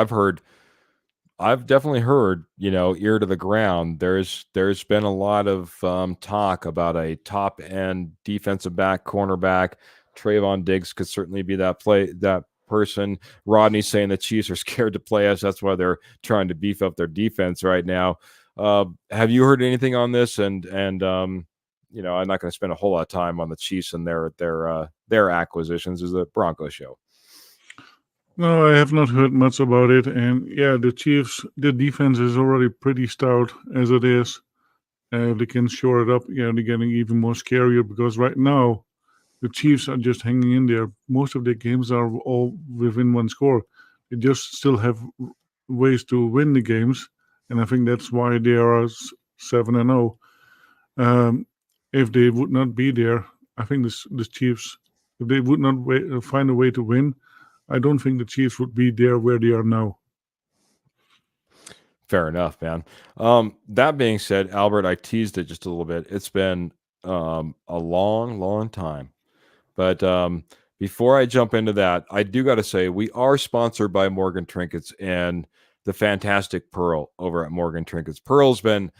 I've definitely heard, ear to the ground. There's been a lot of talk about a top end defensive back, cornerback. Trayvon Diggs could certainly be that person. Rodney's saying the Chiefs are scared to play us. That's why they're trying to beef up their defense right now. Have you heard anything on this? And I'm not going to spend a whole lot of time on the Chiefs and their acquisitions. Is the Broncos show. No, I have not heard much about it. And yeah, the Chiefs, the defense is already pretty stout as it is. They can shore it up. Yeah, they're getting even more scarier because right now the Chiefs are just hanging in there. Most of their games are all within one score. They just still have ways to win the games. And I think that's why they are 7-0. If they would not be there, I think the Chiefs, if they would not find a way to win, I don't think the Chiefs would be there where they are now. Fair enough, man. That being said, Albert, I teased it just a little bit. It's been a long, long time. But before I jump into that, I do got to say we are sponsored by Morgan Trinkets and the fantastic Pearl over at Morgan Trinkets. Pearl's been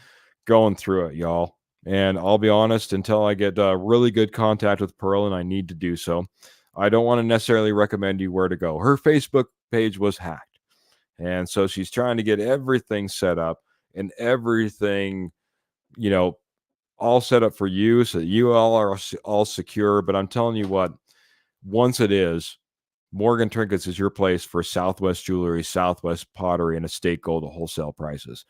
going through it, y'all. And I'll be honest, until I get really good contact with Pearl, and I need to do so, I don't want to necessarily recommend you where to go. Her Facebook page was hacked. And so she's trying to get everything set up and everything, all set up for you so that you all are all secure. But I'm telling you what, once it is, Morgan Trinkets is your place for Southwest Jewelry, Southwest Pottery, and Estate Gold at wholesale prices.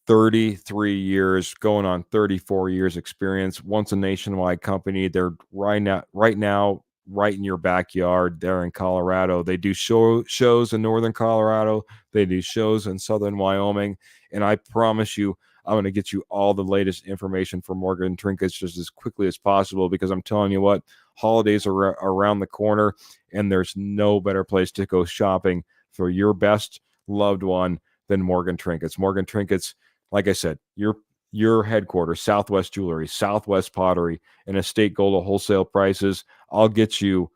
33 years, going on 34 years experience. Once a nationwide company, they're right now right in your backyard there in Colorado. They do shows in northern Colorado. They do shows in southern Wyoming. And I promise you, I'm going to get you all the latest information for Morgan Trinkets just as quickly as possible, because I'm telling you what, holidays are around the corner, and there's no better place to go shopping for your best loved one than Morgan Trinkets. Morgan Trinkets, like I said, your headquarters, Southwest Jewelry, Southwest Pottery, and Estate Gold at wholesale prices. I'll get you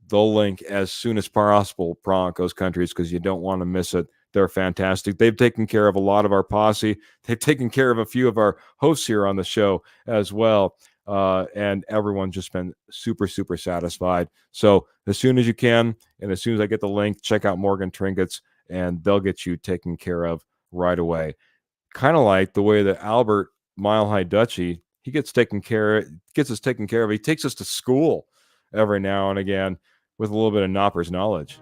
the link as soon as possible, Broncos countries, because you don't want to miss it. They're fantastic. They've taken care of a lot of our posse. They've taken care of a few of our hosts here on the show as well. And everyone's just been super, super satisfied. So as soon as you can, and as soon as I get the link, check out Morgan Trinkets, and they'll get you taken care of right away. Kind of like the way that Albert Mile High Dutchy, he gets us taken care of. He takes us to school every now and again with a little bit of Knopper's knowledge.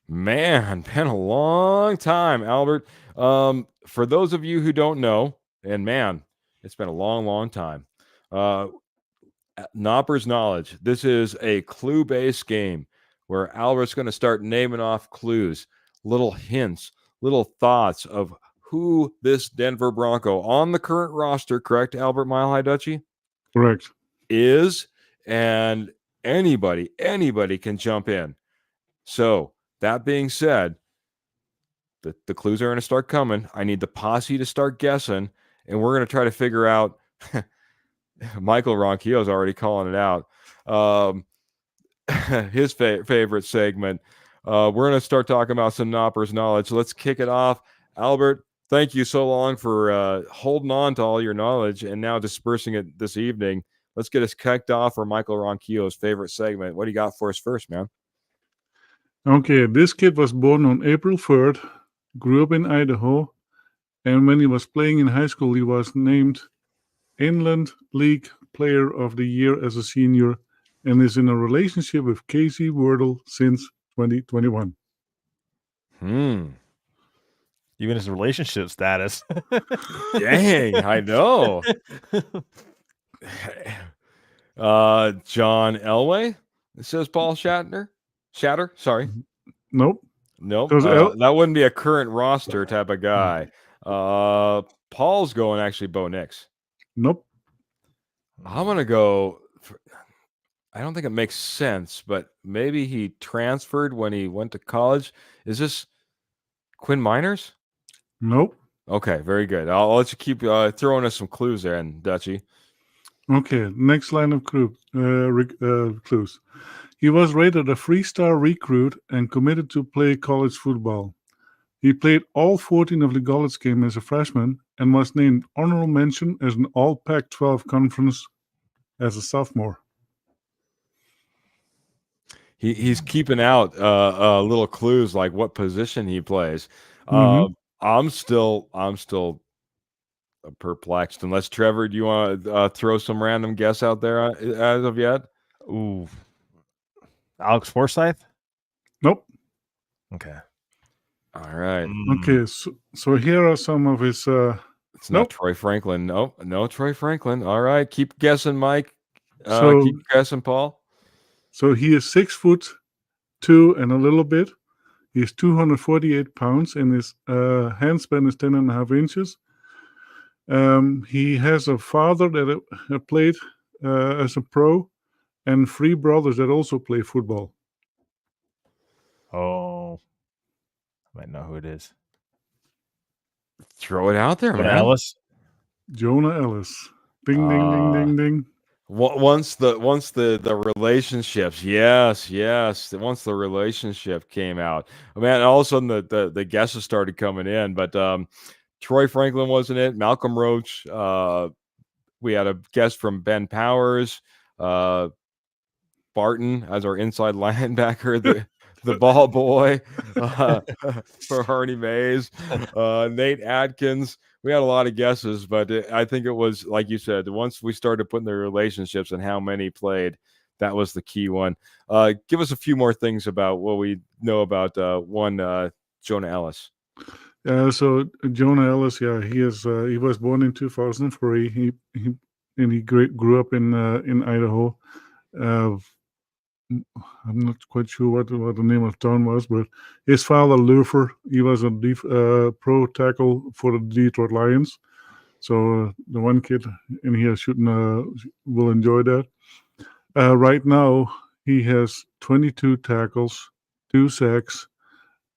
Man, been a long time, Albert. For those of you who don't know, and man, it's been a long, long time. Knopper's knowledge. This is a clue-based game where Albert's going to start naming off clues, little hints, little thoughts of who this Denver Bronco on the current roster, correct, Albert Mile High Dutchy? Correct. Is, and anybody can jump in. So that being said, the clues are going to start coming. I need the posse to start guessing, and we're going to try to figure out. Michael Ronquillo's already calling it out. His favorite segment. We're going to start talking about some Knopper's knowledge. Let's kick it off. Albert, thank you so long for holding on to all your knowledge and now dispersing it this evening. Let's get us kicked off for Michael Ronquillo's favorite segment. What do you got for us first, man? Okay, this kid was born on April 3rd, grew up in Idaho, and when he was playing in high school, he was named Inland League Player of the Year as a senior, and is in a relationship with Casey Wordle since 2021. Even his relationship status. Dang, I know. John Elway, it says Paul Shatter, sorry. Nope. That wouldn't be a current roster type of guy. Paul's going actually Bo Nix. Nope. I'm going to go. I don't think it makes sense, but maybe he transferred when he went to college. Is this Quinn Miners? Nope. Okay, very good. I'll let you keep throwing us some clues there, and Dutchy. Okay, next line of clues. He was rated a 3-star recruit and committed to play college football. He played all 14 of the college games as a freshman and was named honorable mention as an all Pac-12 conference as a sophomore. He's keeping out little clues like what position he plays. I'm still perplexed. Unless Trevor, do you want to throw some random guess out there as of yet? Ooh, Alex Forsyth? Nope. Okay. All right. Okay, so here are some of his. It's not Troy Franklin. No, Troy Franklin. All right, keep guessing, Mike. Keep guessing, Paul. So he is 6'2" and a little bit. He's 248 pounds, and his handspan is 10.5 inches. He has a father that played as a pro, and 3 brothers that also play football. Oh, I might know who it is. Throw it out there, man. Jonah Ellis. Ding, ding, ding, ding, ding. Once the relationships, yes. Once the relationship came out, man, all of a sudden the guesses started coming in. But Troy Franklin wasn't it? Malcolm Roach. We had a guest from Ben Powers. Barton as our inside linebacker. The ball boy for Harney Mays, Nate Adkins. We had a lot of guesses, but I think it was, like you said, once we started putting the relationships and how many played, That was the key one. Give us a few more things about what we know about Jonah Ellis. So Jonah Ellis, he was born in 2003. He grew up in Idaho. I'm not quite sure what the name of the town was, but his father, Luther, he was a pro tackle for the Detroit Lions. So the one kid in here will enjoy that. Right now, he has 22 tackles, 2 sacks,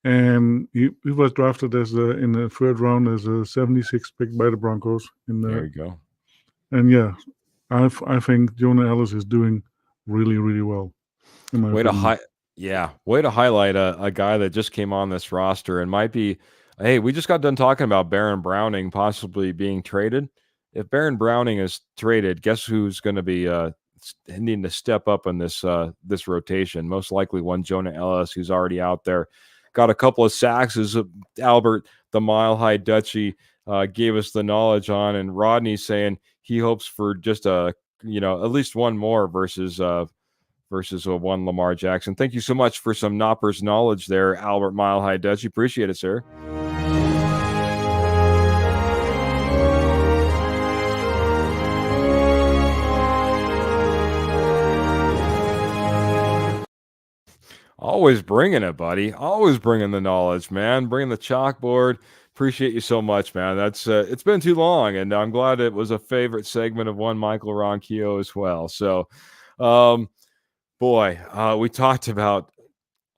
and he was drafted in the third round as a 76th pick by the Broncos. There you go. And yeah, I think Jonah Ellis is doing really, really well. Way to highlight a guy that just came on this roster and might be. Hey, we just got done talking about Baron Browning possibly being traded. If Baron Browning is traded, guess who's going to be needing to step up in this rotation? Most likely one Jonah Ellis, who's already out there. Got a couple of sacks, as Albert, the Mile High Dutchie, gave us the knowledge on, and Rodney's saying he hopes for just at least one more versus one Lamar Jackson. Thank you so much for some Knoppers knowledge there, Albert Mile High Dutchie. Appreciate it, sir. Always bringing it, buddy. Always bringing the knowledge, man. Bringing the chalkboard. Appreciate you so much, man. That's it's been too long, and I'm glad it was a favorite segment of one Michael Ronquillo as well. So, we talked about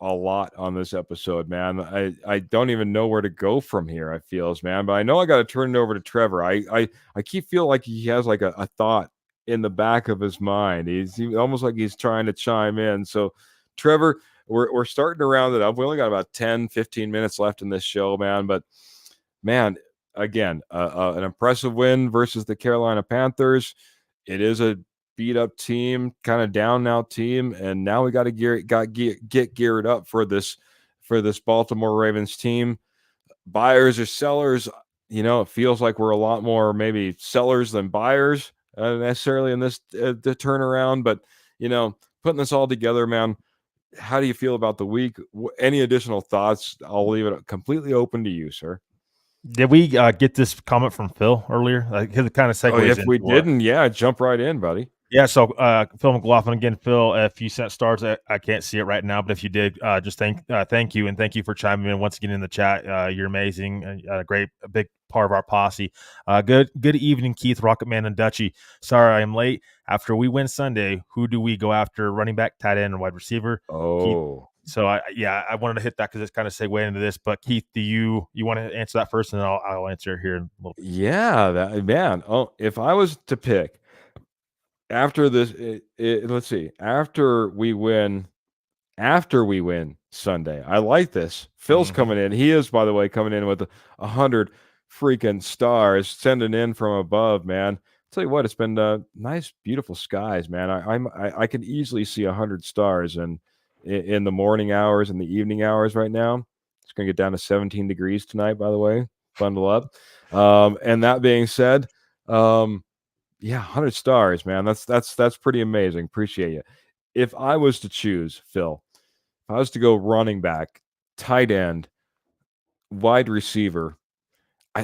a lot on this episode, man. I don't even know where to go from here, I feels, man. But I know I got to turn it over to Trevor. I keep feeling like he has like a thought in the back of his mind. He's almost like he's trying to chime in. So, Trevor, we're starting to round it up. We only got about 10, 15 minutes left in this show, man. But, man, again, an impressive win versus the Carolina Panthers. It is a beat up team, kind of down now team, and now we got to get geared up for this Baltimore Ravens team. Buyers or sellers, it feels like we're a lot more maybe sellers than buyers necessarily in this the turnaround. But putting this all together, man, how do you feel about the week? Any additional thoughts? I'll leave it completely open to you, sir. Did we get this comment from Phil earlier? It kind of segues. If we didn't, jump right in, buddy. Yeah, so Phil McLaughlin again. Phil, if you sent stars, I can't see it right now, but if you did, just thank you, and thank you for chiming in once again in the chat. You're amazing, a big part of our posse. Good evening, Keith, Rocketman, and Dutchie. Sorry I am late. After we win Sunday, who do we go after? Running back, tight end, and wide receiver. Oh, Keith. So I wanted to hit that because it's kind of segue into this. But Keith, do you want to answer that first, and then I'll answer here in a little bit. Yeah, that man. Oh, if I was to pick. After this, let's see. After we win Sunday, I like this. Phil's coming in. He is, by the way, coming in with 100 freaking stars, sending in from above, man. Tell you what, it's been nice, beautiful skies, man. I can easily see 100 stars in the morning hours and the evening hours right now. It's gonna get down to 17 degrees tonight, by the way. Bundle up. And that being said, 100 stars, man. That's pretty amazing. Appreciate you. If I was to choose, Phil, if I was to go running back, tight end, wide receiver, I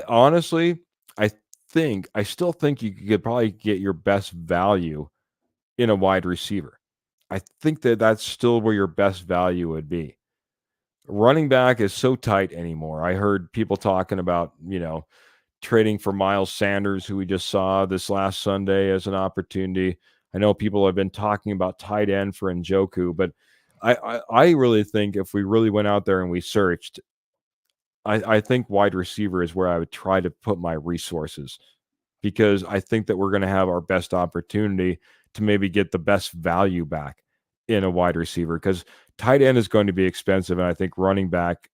still think you could probably get your best value in a wide receiver. I think that's still where your best value would be. Running back is so tight anymore. I heard people talking about, trading for Miles Sanders, who we just saw this last Sunday as an opportunity. I know people have been talking about tight end for Njoku, but I really think if we really went out there and we searched, I think wide receiver is where I would try to put my resources, because I think that we're going to have our best opportunity to maybe get the best value back in a wide receiver, because tight end is going to be expensive, and I think running back,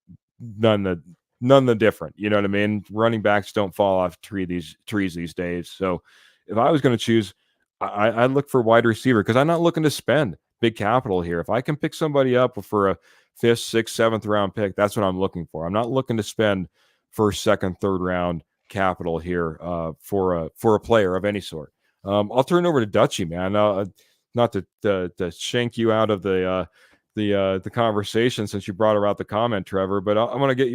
none the different. You know what I mean? Running backs don't fall off trees these days. So if I was going to choose, I'd look for wide receiver, because I'm not looking to spend big capital here. If I can pick somebody up for a 5th, 6th, 7th round pick, that's what I'm looking for. I'm not looking to spend 1st, 2nd, 3rd round capital here for a player of any sort. I'll turn it over to Dutchie, man. not to shank you out of the conversation since you brought about the comment, Trevor, but I want to get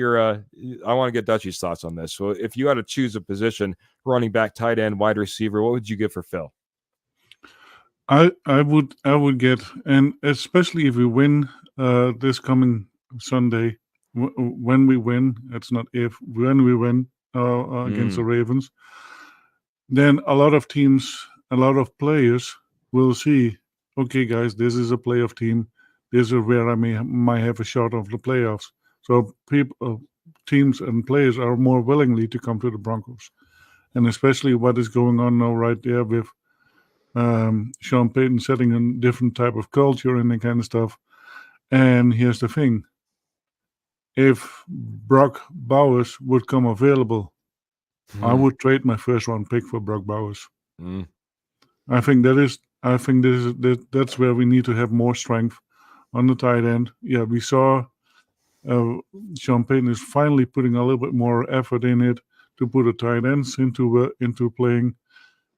I want to get Dutchy's thoughts on this. So if you had to choose a position, running back, tight end, wide receiver, what would you give for Phil? I would get, and especially if we win this coming Sunday, when we win, it's not if, when we win against the Ravens, then a lot of teams, a lot of players will see, okay, guys, this is a playoff team. This is where I might have a shot of the playoffs. So teams and players are more willingly to come to the Broncos. And especially what is going on now right there with Sean Payton setting a different type of culture and that kind of stuff. And here's the thing. If Brock Bowers would come available, I would trade my first round pick for Brock Bowers. I think that's where we need to have more strength on the tight end. Yeah, we saw Sean Payton is finally putting a little bit more effort in it to put the tight ends into playing.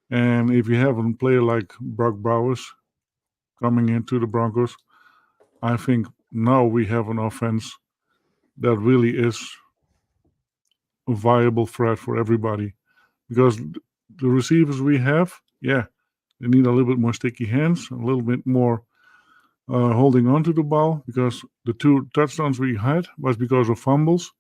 And if you have a player like Brock Bowers coming into the Broncos, I think now we have an offense that really is a viable threat for everybody. Because the receivers we have, they need a little bit more sticky hands, a little bit more holding on to the ball, because the 2 touchdowns we had was because of fumbles.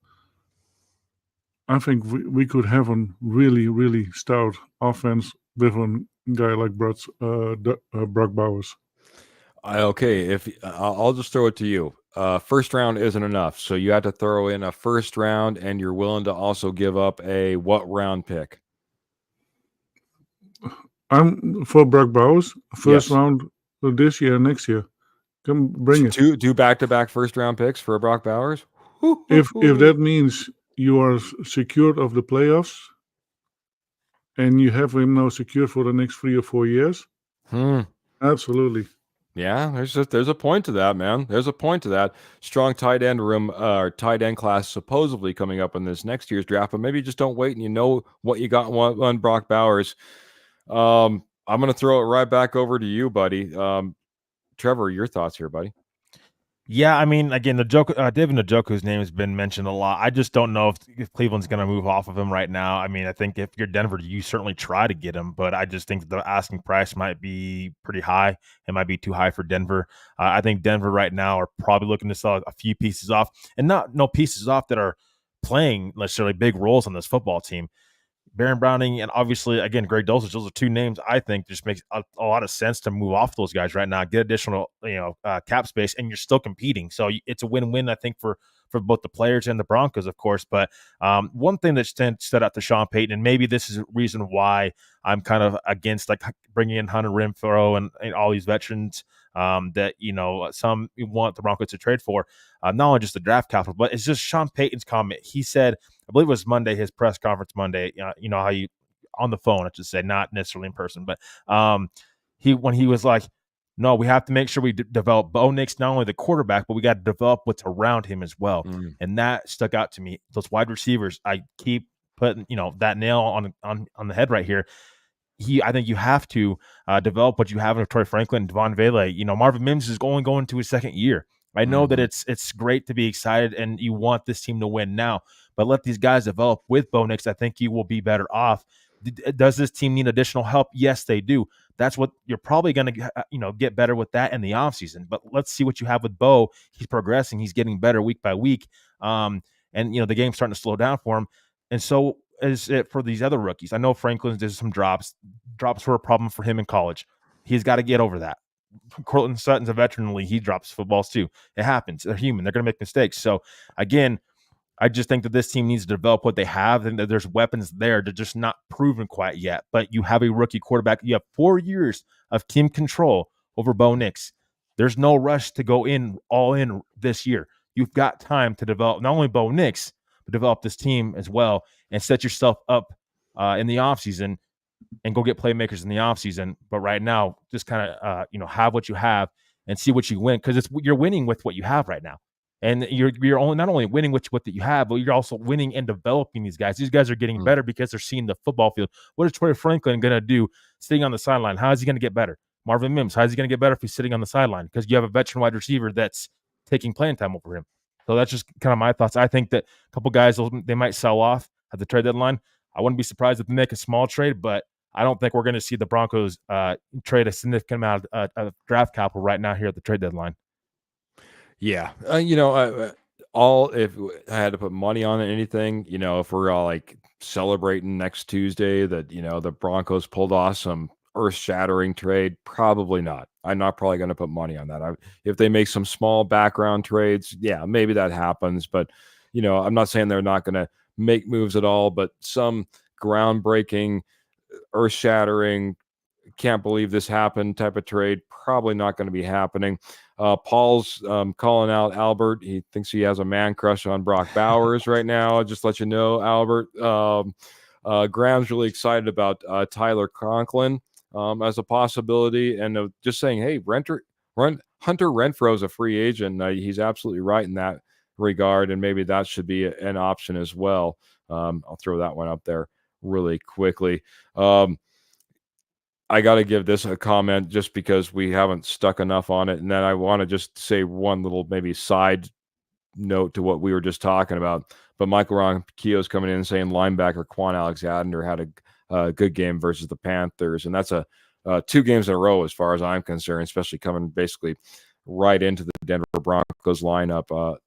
I think we could have a really, really stout offense with a guy like Brock Bowers. Okay, I'll just throw it to you. First round isn't enough, so you had to throw in a first round, and you're willing to also give up a what round pick? I'm for Brock Bowers, first round this year, next year. Come bring it. Two back-to-back first round picks for Brock Bowers? If that means you are secured of the playoffs and you have him now secured for the next 3 or 4 years, absolutely. Yeah, there's a point to that, man. There's a point to that. Strong tight end room, or tight end class supposedly coming up in this next year's draft, but maybe just don't wait and you know what you got on Brock Bowers. I'm going to throw it right back over to you, buddy. Trevor, your thoughts here, buddy? Yeah, I mean, again, David Njoku's name has been mentioned a lot. I just don't know if Cleveland's going to move off of him right now. I mean, I think if you're Denver, you certainly try to get him, but I just think the asking price might be pretty high. It might be too high for Denver. I think Denver right now are probably looking to sell a few pieces off, and no pieces off that are playing necessarily big roles on this football team. Baron Browning and obviously, again, Greg Dulcich, those are 2 names I think just makes a lot of sense to move off those guys right now, get additional cap space, and you're still competing. So it's a win-win, I think, for both the players and the Broncos, of course. But one thing that stood out to Sean Payton, and maybe this is a reason why I'm kind of against like bringing in Hunter Renfrow and all these veterans that some want the Broncos to trade for, not only just the draft capital, but it's just Sean Payton's comment. He said, I believe it was Monday, his press conference Monday, you know how you on the phone, I should say, not necessarily in person, but when he was like, no, we have to make sure we develop Bo Nix, not only the quarterback, but we got to develop what's around him as well. And that stuck out to me. Those wide receivers, I keep putting, that nail on the head right here. I think you have to develop what you have in Troy Franklin and Devon Vele. Marvin Mims is going into his second year. I know that it's great to be excited and you want this team to win now, but let these guys develop with Bo Nix. I think you will be better off. Does this team need additional help? Yes, they do. That's what you're probably going to, get better with that in the offseason. But let's see what you have with Bo. He's progressing. He's getting better week by week. And the game's starting to slow down for him. And so is it for these other rookies. I know Franklin's did some drops. Drops were a problem for him in college. He's got to get over that. Cortland Sutton's a veteran in the league. He drops footballs too. It happens. They're human. They're going to make mistakes. So, again, I just think that this team needs to develop what they have, and that there's weapons there. They're just not proven quite yet. But you have a rookie quarterback. You have 4 years of team control over Bo Nix. There's no rush to go all in this year. You've got time to develop not only Bo Nix, but develop this team as well and set yourself up in the offseason and go get playmakers in the offseason. But right now, just kind of, have what you have and see what you win, because you're winning with what you have right now. And you're only not only winning with what that you have, but you're also winning and developing these guys. These guys are getting better because they're seeing the football field. What is Troy Franklin going to do sitting on the sideline? How is he going to get better? Marvin Mims, how's he going to get better if he's sitting on the sideline? Because you have a veteran wide receiver that's taking playing time over him. So that's just kind of my thoughts. I think that a couple guys, they might sell off at the trade deadline. I wouldn't be surprised if they make a small trade, but I don't think we're going to see the Broncos trade a significant amount of draft capital right now here at the trade deadline. Yeah. If I had to put money on anything, if we're all like celebrating next Tuesday that, the Broncos pulled off some earth-shattering trade, probably not. I'm not probably going to put money on that. If they make some small background trades, yeah, maybe that happens. But, I'm not saying they're not going to make moves at all, but some groundbreaking, earth-shattering, can't believe this happened type of trade, probably not going to be happening. Paul's calling out Albert. He thinks he has a man crush on Brock Bowers right now. I'll just let you know, Albert. Graham's really excited about Tyler Conklin as a possibility, and just saying, hey, Hunter Renfro's a free agent. He's absolutely right in that regard, and maybe that should be an option as well. I'll throw that one up there really quickly. I got to give this a comment just because we haven't stuck enough on it. And then I want to just say one little maybe side note to what we were just talking about. But Michael Ronquillo's coming in and saying linebacker Quan Alexander had a good game versus the Panthers. And that's a 2 games in a row as far as I'm concerned, especially coming basically right into the Denver Broncos lineup,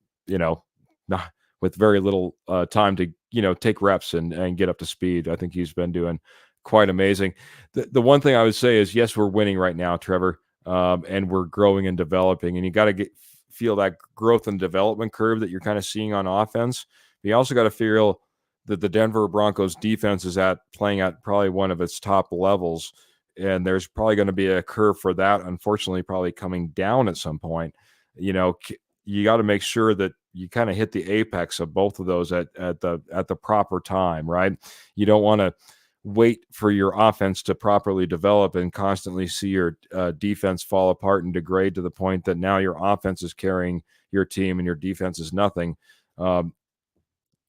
not with very little time to, take reps and get up to speed. I think he's been doing quite amazing. The one thing I would say is, yes, we're winning right now, Trevor, and we're growing and developing, and you got to feel that growth and development curve that you're kind of seeing on offense. You also got to feel that the Denver Broncos defense is playing at probably one of its top levels, and there's probably going to be a curve for that, unfortunately, probably coming down at some point. You got to make sure that you kind of hit the apex of both of those at the proper time, right? You don't want to wait for your offense to properly develop and constantly see your defense fall apart and degrade to the point that now your offense is carrying your team and your defense is nothing.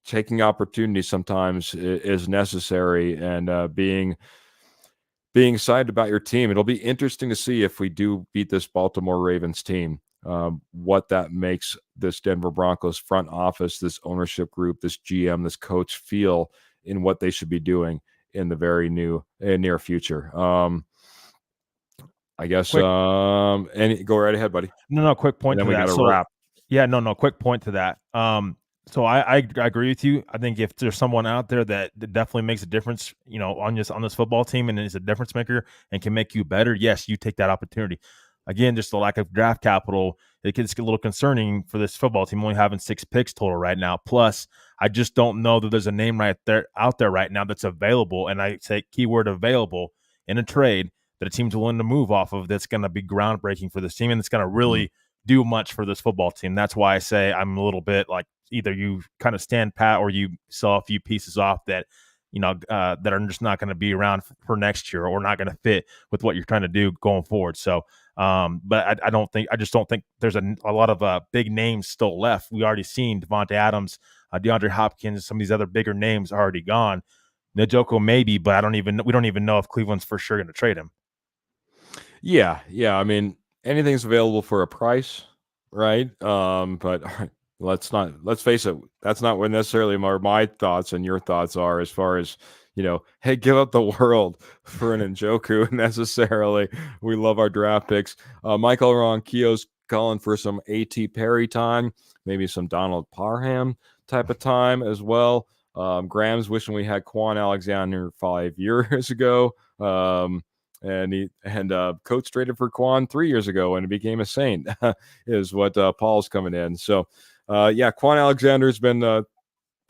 Taking opportunities sometimes is necessary, and being excited about your team. It'll be interesting to see if we do beat this Baltimore Ravens team, what that makes this Denver Broncos front office, this ownership group, this GM, this coach feel in what they should be doing in the very near future. I guess and go right ahead, buddy. No, quick point And to then that. we got to wrap. Yeah, no, quick point to that. So I agree with you. I think if there's someone out there that definitely makes a difference, on this football team and is a difference maker and can make you better, yes, you take that opportunity. Again, just the lack of draft capital, it gets a little concerning for this football team only having 6 picks total right now. Plus, I just don't know that there's a name out there right now that's available, and I say keyword available in a trade that a team's willing to move off of that's going to be groundbreaking for this team and it's going to really do much for this football team. That's why I say I'm a little bit like either you kind of stand pat or you sell a few pieces off that that are just not going to be around for next year or not going to fit with what you're trying to do going forward. So, but I just don't think there's a lot of big names still left. We already seen Devontae Adams, DeAndre Hopkins, some of these other bigger names are already gone. Njoku maybe, but we don't even know if Cleveland's for sure going to trade him. Yeah. I mean, anything's available for a price, right? But let's face it, that's not what necessarily my thoughts and your thoughts are as far as, hey, give up the world for an Njoku necessarily. We love our draft picks. Michael Ronquillo's calling for some A.T. Perry time, maybe some Donald Parham type of time as well. Graham's wishing we had Quan Alexander 5 years ago. And Coach traded for Quan 3 years ago and became a Saint is what Paul's coming in. So, Quan Alexander's been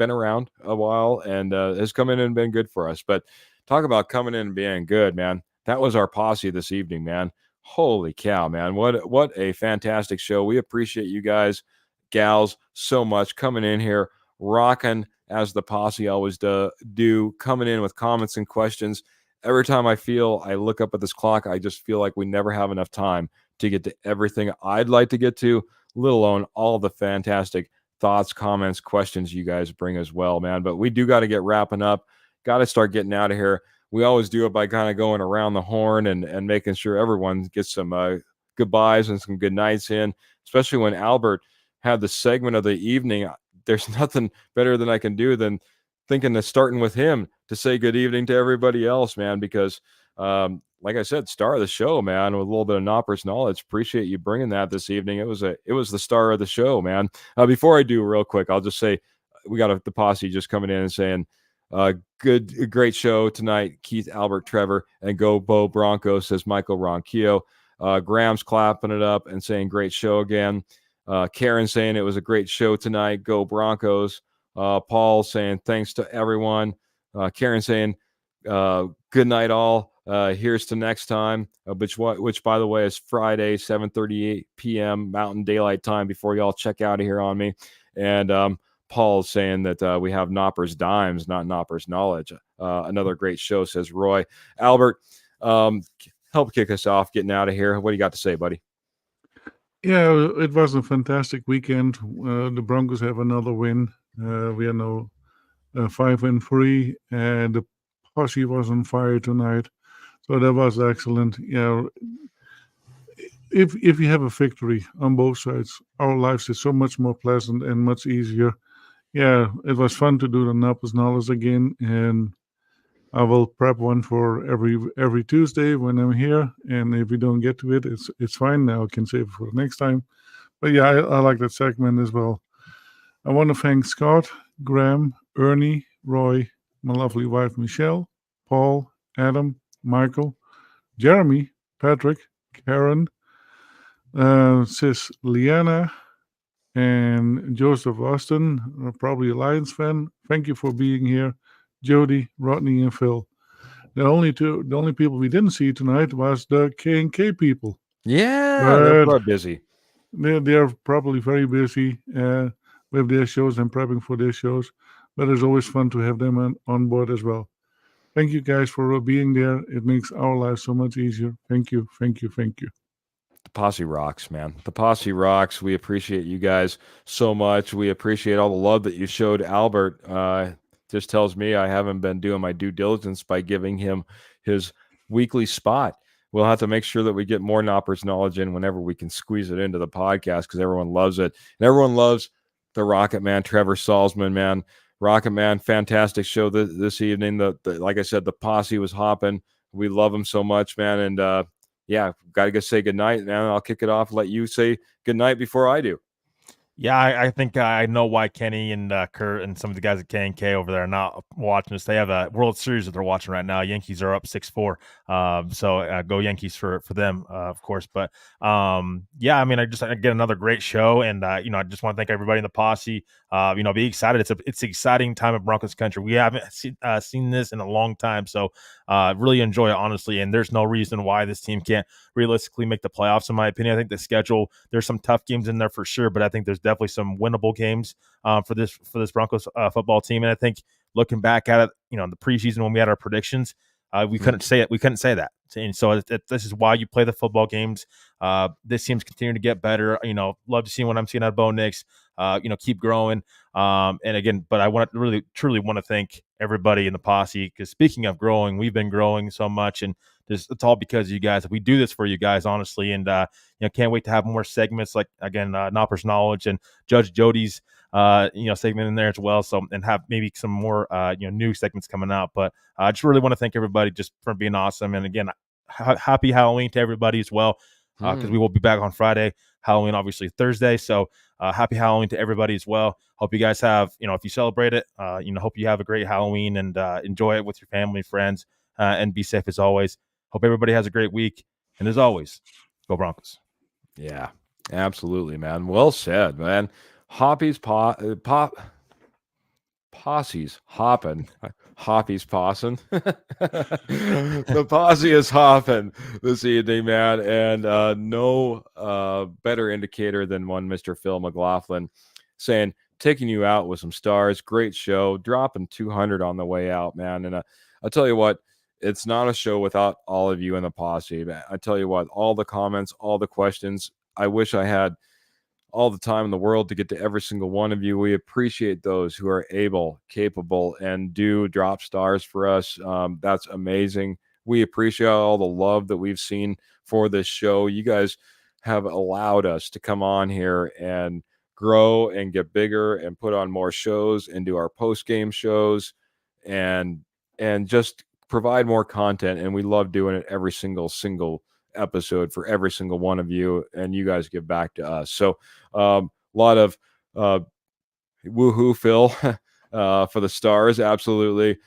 around a while and has come in and been good for us. But talk about coming in and being good, man. That was our posse this evening, man. Holy cow, man. What a fantastic show. We appreciate you guys, gals, so much coming in here, rocking as the posse always do, coming in with comments and questions. Every time I look up at this clock, I just feel like we never have enough time to get to everything I'd like to get to, let alone all the fantastic thoughts, comments, questions you guys bring as well, man. But we do got to get wrapping up. Got to start getting out of here. we always do it by kind of going around the horn and making sure everyone gets some goodbyes and some good nights in, especially when Albert had the segment of the evening. There's nothing better than I can do than thinking of starting with him to say good evening to everybody else, man, because like I said, star of the show, man, with a little bit of Knoppers knowledge. Appreciate you bringing that this evening. It was the star of the show, man. Before I do, real quick, I'll just say we got the posse just coming in and saying, great show tonight, Keith, Albert, Trevor, and go Bo Bronco, says Michael Ronquillo. Graham's clapping it up and saying great show again. Karen saying it was a great show tonight, go Broncos. Paul saying thanks to everyone. Karen saying good night all. Here's to next time, which by the way is Friday, 7:38 p.m. Mountain Daylight Time. Before y'all check out of here on me, and Paul's saying that we have Knoppers dimes, not Knoppers knowledge. Another great show, says Roy. Albert, help kick us off, getting out of here. What do you got to say, buddy? Yeah, it was a fantastic weekend. The Broncos have another win. We are now 5-3, and the posse was on fire tonight. So that was excellent. Yeah, if you have a victory on both sides, our lives is so much more pleasant and much easier. Yeah, it was fun to do the Knoppers knowledge again, and I will prep one for every Tuesday when I'm here. And if we don't get to it, it's fine. Now I can save it for the next time. But yeah, I like that segment as well. I want to thank Scott, Graham, Ernie, Roy, my lovely wife Michelle, Paul, Adam, Michael, Jeremy, Patrick, Karen, sis Liana, and Joseph Austin, probably a Lions fan. Thank you for being here. Jody, Rodney, and Phil. The only people we didn't see tonight was the K&K people. Yeah, they're But busy. they're probably very busy with their shows and prepping for their shows. But it's always fun to have them on board as well. Thank you guys for being there. It makes our lives so much easier. Thank you, thank you, thank you. The posse rocks, man. The posse rocks. We appreciate you guys so much. We appreciate all the love that you showed Albert. Just tells me I haven't been doing my due diligence by giving him his weekly spot. We'll have to make sure that we get more Knoppers knowledge in whenever we can squeeze it into the podcast, because everyone loves it. And everyone loves the Rocket Man, Trevor Salzman, man. Rocket Man, fantastic show this evening. Like I said, the posse was hopping. We love him so much, man. And yeah, got to go say goodnight, man. I'll kick it off and let you say goodnight before I do. Yeah, I think I know why Kenny and Kurt and some of the guys at K&K over there are not watching this. They have a World Series that they're watching right now. Yankees are up 6-4. So go Yankees for them, of course. But yeah, I mean, I get another great show, and I just want to thank everybody in the posse. Be excited. It's an exciting time in Broncos country. We haven't seen this in a long time, so really enjoy it, honestly. And there's no reason why this team can't realistically make the playoffs, in my opinion. I think the schedule, there's some tough games in there for sure, but I think there's definitely some winnable games for this Broncos football team. And I think looking back at it, in the preseason when we had our predictions, we couldn't say it. We couldn't say that. And so this is why you play the football games. This team's continuing to get better. Love to see what I'm seeing out of Bo Nix. Keep growing. And again, but I want to really, truly want to thank everybody in the posse, because speaking of growing, we've been growing so much, and it's all because of you guys. We do this for you guys, honestly, and can't wait to have more segments like, again, Knoppers Knowledge and Judge Jody's segment in there as well. So, and have maybe some more new segments coming out. But I just really want to thank everybody just for being awesome. And again, happy Halloween to everybody as well, because we will be back on Friday. Halloween, obviously Thursday. So happy Halloween to everybody as well. Hope you guys have, if you celebrate it, hope you have a great Halloween and enjoy it with your family and friends, and be safe as always. Hope everybody has a great week. And as always, go Broncos. Yeah, absolutely, man. Well said, man. Posse's hopping. Hoppy's possin'. The posse is hopping this evening, man. And no better indicator than one Mr. Phil McLaughlin saying, taking you out with some stars. Great show. Dropping 200 on the way out, man. And I'll tell you what, it's not a show without all of you in the posse, man. I tell you what, all the comments, all the questions. I wish I had all the time in the world to get to every single one of you. We appreciate those who are able, capable, and do drop stars for us. That's amazing. We appreciate all the love that we've seen for this show. You guys have allowed us to come on here and grow and get bigger and put on more shows and do our post-game shows and just provide more content. And we love doing it every single episode for every single one of you, and you guys give back to us. So a lot of woohoo, Phil, for the stars. Absolutely.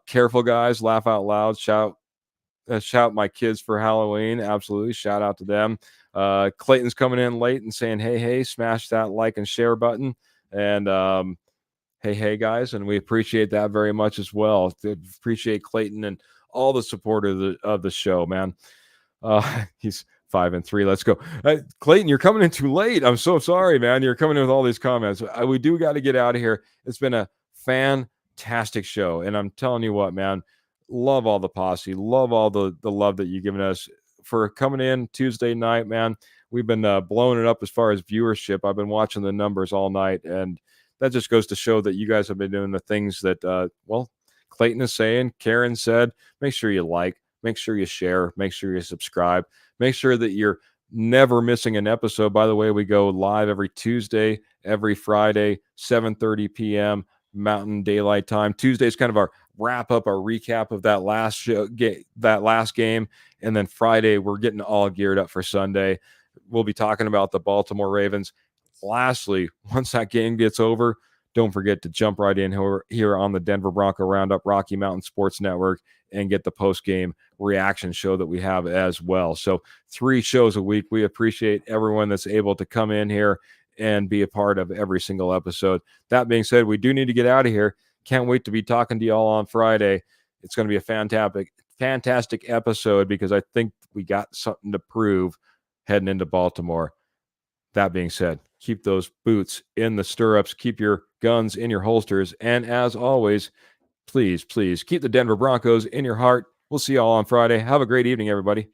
Careful, guys. Laugh out loud. Shout my kids for Halloween. Absolutely. Shout out to them. Clayton's coming in late and saying, hey, smash that like and share button. And hey, guys. And we appreciate that very much as well. Appreciate Clayton and all the support of the show, man. He's 5-3. Let's go. Clayton, you're coming in too late. I'm so sorry, man. You're coming in with all these comments. We do got to get out of here. It's been a fantastic show. And I'm telling you what, man, love all the posse. Love all the love that you've given us for coming in Tuesday night, man. We've been blowing it up as far as viewership. I've been watching the numbers all night. And that just goes to show that you guys have been doing the things that, Clayton is saying, Karen said. Make sure you like. Make sure you share. Make sure you subscribe. Make sure that you're never missing an episode. By the way, we go live every Tuesday, every Friday, 7:30 p.m. Mountain Daylight Time. Tuesday is kind of our wrap up, our recap of that last game. And then Friday, we're getting all geared up for Sunday. We'll be talking about the Baltimore Ravens. Lastly, once that game gets over, don't forget to jump right in here on the Denver Bronco Roundup, Rocky Mountain Sports Network, and get the post-game reaction show that we have as well. So 3 shows a week. We appreciate everyone that's able to come in here and be a part of every single episode. That being said, we do need to get out of here. Can't wait to be talking to y'all on Friday. It's going to be a fantastic episode because I think we got something to prove heading into Baltimore. That being said, keep those boots in the stirrups, keep your guns in your holsters, and as always, please keep the Denver Broncos in your heart. We'll see y'all on Friday. Have a great evening, everybody.